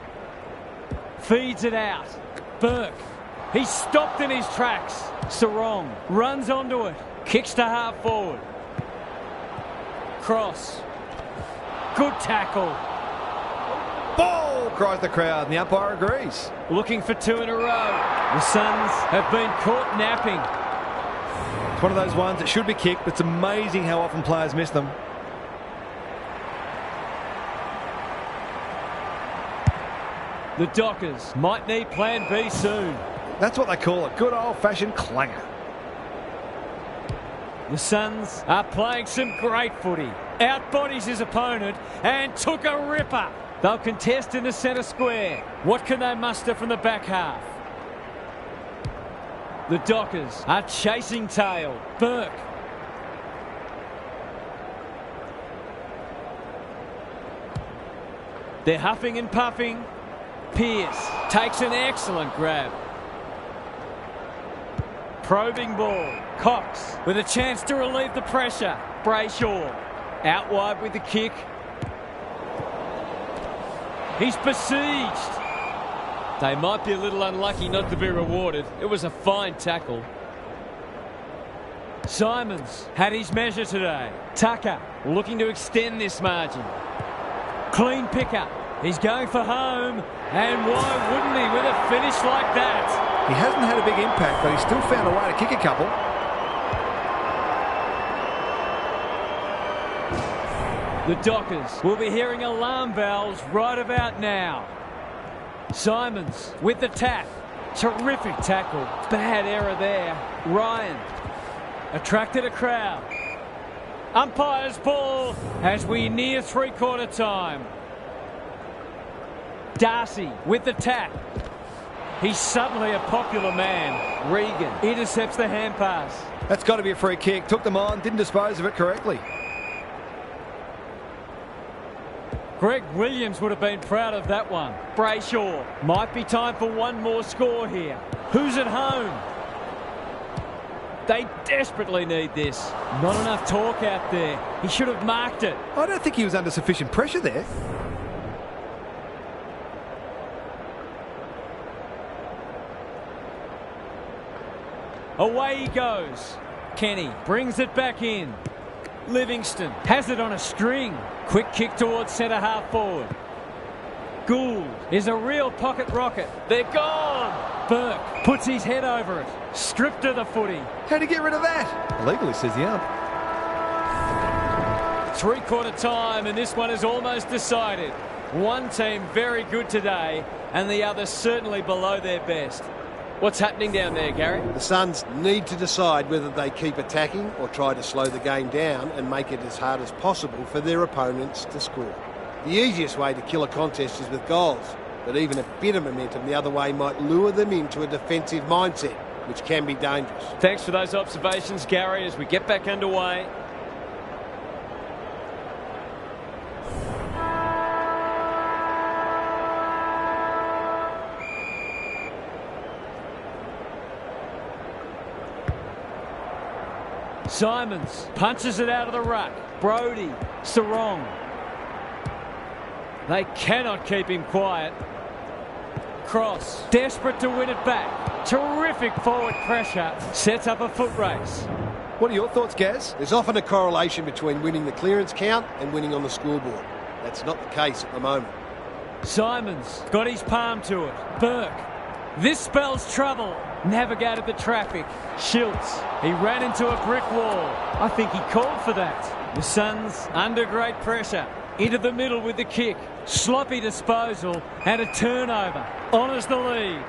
Feeds it out. Burke. He's stopped in his tracks. Sarong runs onto it. Kicks to half forward. Cross. Good tackle. Ball, cries the crowd, and the umpire agrees. Looking for two in a row. The Suns have been caught napping. It's one of those ones that should be kicked, but it's amazing how often players miss them. The Dockers might need plan B soon. That's what they call a good old-fashioned clanger. The Suns are playing some great footy. Outbodies his opponent and took a ripper. They'll contest in the centre square. What can they muster from the back half? The Dockers are chasing tail. Burke. They're huffing and puffing. Pearce takes an excellent grab. Probing ball. Cox with a chance to relieve the pressure. Brayshaw out wide with the kick. He's besieged. They might be a little unlucky not to be rewarded. It was a fine tackle. Simons had his measure today. Tucker looking to extend this margin. Clean pickup. He's going for home. And why wouldn't he with a finish like that? He hasn't had a big impact, but he's still found a way to kick a couple. The Dockers will be hearing alarm bells right about now. Simons with the tap. Terrific tackle. Bad error there. Ryan attracted a crowd. Umpire's ball as we near three-quarter time. Darcy with the tap. He's suddenly a popular man. Regan intercepts the hand pass. That's got to be a free kick. Took them on, didn't dispose of it correctly. Greg Williams would have been proud of that one. Brayshaw. Might be time for one more score here. Who's at home? They desperately need this. Not enough talk out there. He should have marked it. I don't think he was under sufficient pressure there. Away he goes. Kenny brings it back in. Livingston has it on a string. Quick kick towards centre half forward. Gould is a real pocket rocket. They're gone. Burke puts his head over it. Stripped of the footy. How'd he get rid of that? Legally, says the ump. Three-quarter time, and this one is almost decided. One team very good today, and the other certainly below their best. What's happening down there, Gary? The Suns need to decide whether they keep attacking or try to slow the game down and make it as hard as possible for their opponents to score. The easiest way to kill a contest is with goals, but even a bit of momentum the other way might lure them into a defensive mindset, which can be dangerous. Thanks for those observations, Gary, as we get back underway. Simons punches it out of the ruck. Brody, Sarong. They cannot keep him quiet. Cross, desperate to win it back. Terrific forward pressure. Sets up a foot race. What are your thoughts, Gaz? There's often a correlation between winning the clearance count and winning on the scoreboard. That's not the case at the moment. Simons got his palm to it. Burke. This spells trouble. Navigated the traffic. Schultz. He ran into a brick wall. I think he called for that. The Suns under great pressure. Into the middle with the kick. Sloppy disposal and a turnover. Honours the lead.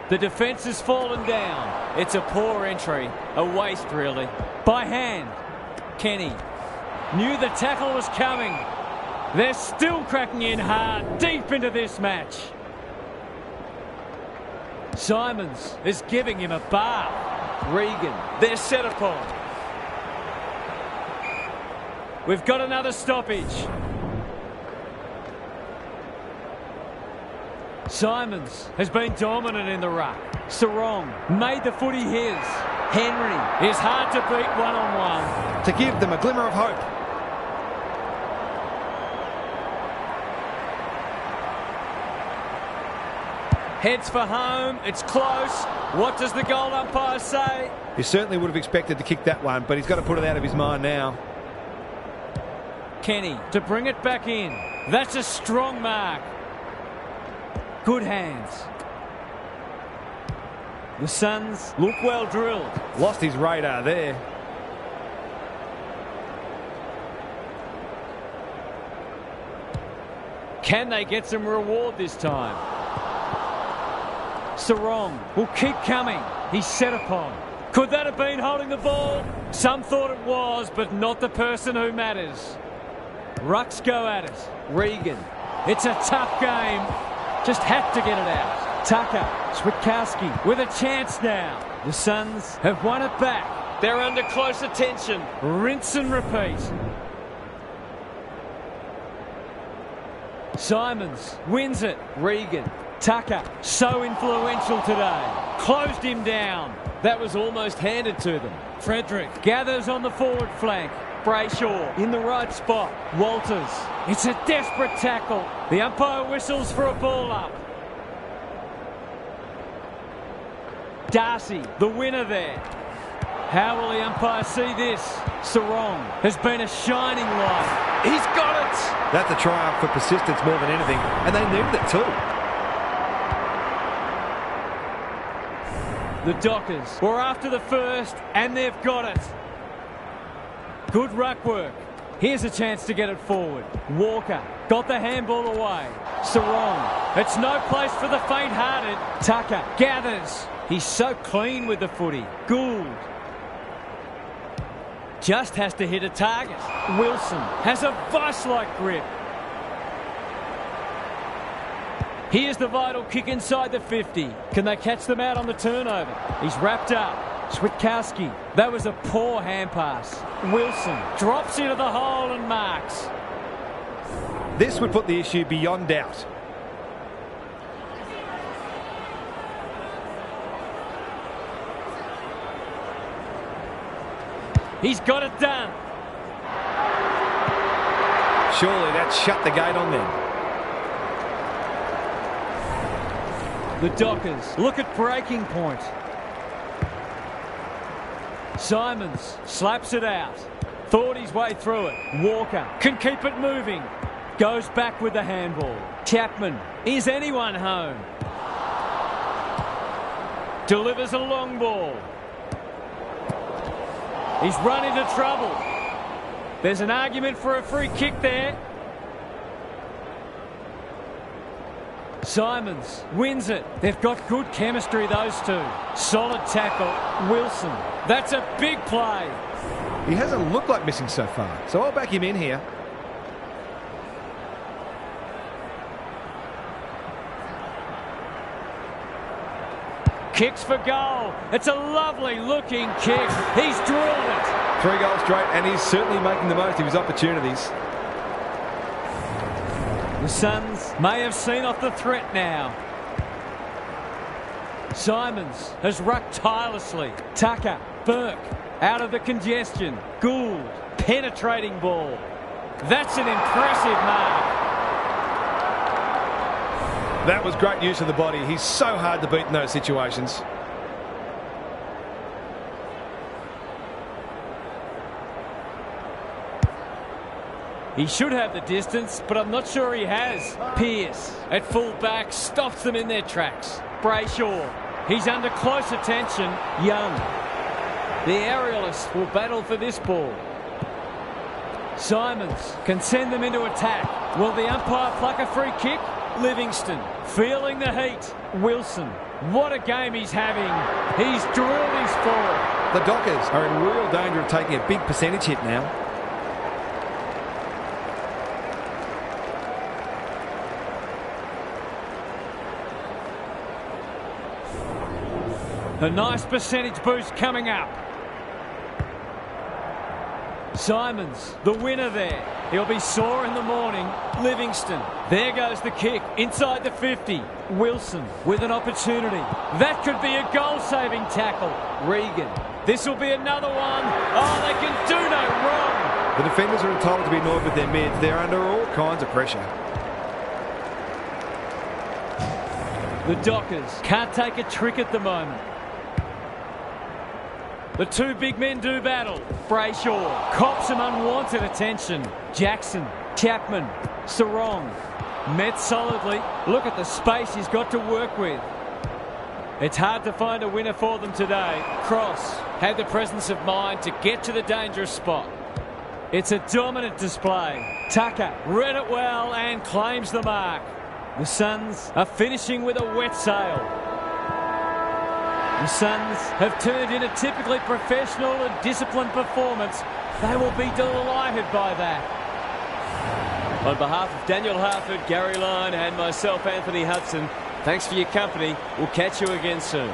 The defence has fallen down. It's a poor entry. A waste, really. By hand. Kenny. Knew the tackle was coming. They're still cracking in hard, deep into this match. Simons is giving him a bath. Regan, they're set upon. We've got another stoppage. Simons has been dominant in the ruck. Sarong made the footy his. Henry is hard to beat one-on-one. To give them a glimmer of hope. Heads for home. It's close. What does the goal umpire say? He certainly would have expected to kick that one, but he's got to put it out of his mind now. Kenny to bring it back in. That's a strong mark. Good hands. The Suns look well drilled. Lost his radar there. Can they get some reward this time? Sarong will keep coming. He's set upon. Could that have been holding the ball? Some thought it was, but not the person who matters. Rucks go at it. Regan. It's a tough game. Just had to get it out. Tucker. Switkowski with a chance now. The Suns have won it back. They're under close attention. Rinse and repeat. Simons wins it. Regan. Tucker, so influential today. Closed him down. That was almost handed to them. Frederick gathers on the forward flank. Brayshaw in the right spot. Walters. It's a desperate tackle. The umpire whistles for a ball up. Darcy, the winner there. How will the umpire see this? Sarong has been a shining light. He's got it! That's a triumph for persistence more than anything, and they needed it too. The Dockers were after the first, and they've got it. Good ruck work. Here's a chance to get it forward. Walker got the handball away. Sarong. It's no place for the faint-hearted. Tucker gathers. He's so clean with the footy. Gould. Just has to hit a target. Wilson has a vice-like grip. Here's the vital kick inside the 50. Can they catch them out on the turnover? He's wrapped up. Switkowski. That was a poor hand pass. Wilson drops into the hole and marks. This would put the issue beyond doubt. He's got it done. Surely that shut the gate on them. The Dockers look at breaking point. Simons slaps it out. Thought his way through it. Walker can keep it moving. Goes back with the handball. Chapman. Is anyone home? Delivers a long ball. He's run into trouble. There's an argument for a free kick there. Simons wins it. They've got good chemistry, those two. Solid tackle. Wilson. That's a big play. He hasn't looked like missing so far, so I'll back him in here. Kicks for goal. It's a lovely looking kick. He's drilled it. 3 goals straight, and he's certainly making the most of his opportunities. The Suns may have seen off the threat now. Simons has rucked tirelessly. Tucker, Burke, out of the congestion. Gould, penetrating ball. That's an impressive mark. That was great use of the body. He's so hard to beat in those situations. He should have the distance, but I'm not sure he has. Pearce at full back stops them in their tracks. Brayshaw, he's under close attention. Young. The aerialists will battle for this ball. Simons can send them into attack. Will the umpire pluck a free kick? Livingston feeling the heat. Wilson. What a game he's having. He's drilled his forward. The Dockers are in real danger of taking a big percentage hit now. A nice percentage boost coming up. Simons, the winner there. He'll be sore in the morning. Livingston. There goes the kick. Inside the 50. Wilson with an opportunity. That could be a goal-saving tackle. Regan. This will be another one. Oh, they can do no wrong. The defenders are entitled to be annoyed with their mids. They're under all kinds of pressure. The Dockers can't take a trick at the moment. The two big men do battle. Brayshaw cops some unwanted attention. Jackson, Chapman, Sarong. Met solidly. Look at the space he's got to work with. It's hard to find a winner for them today. Cross had the presence of mind to get to the dangerous spot. It's a dominant display. Tucker read it well and claims the mark. The Suns are finishing with a wet sail. The Suns have turned in a typically professional and disciplined performance. They will be delighted by that. On behalf of Daniel Harford, Gary Lyon and myself, Anthony Hudson, thanks for your company. We'll catch you again soon.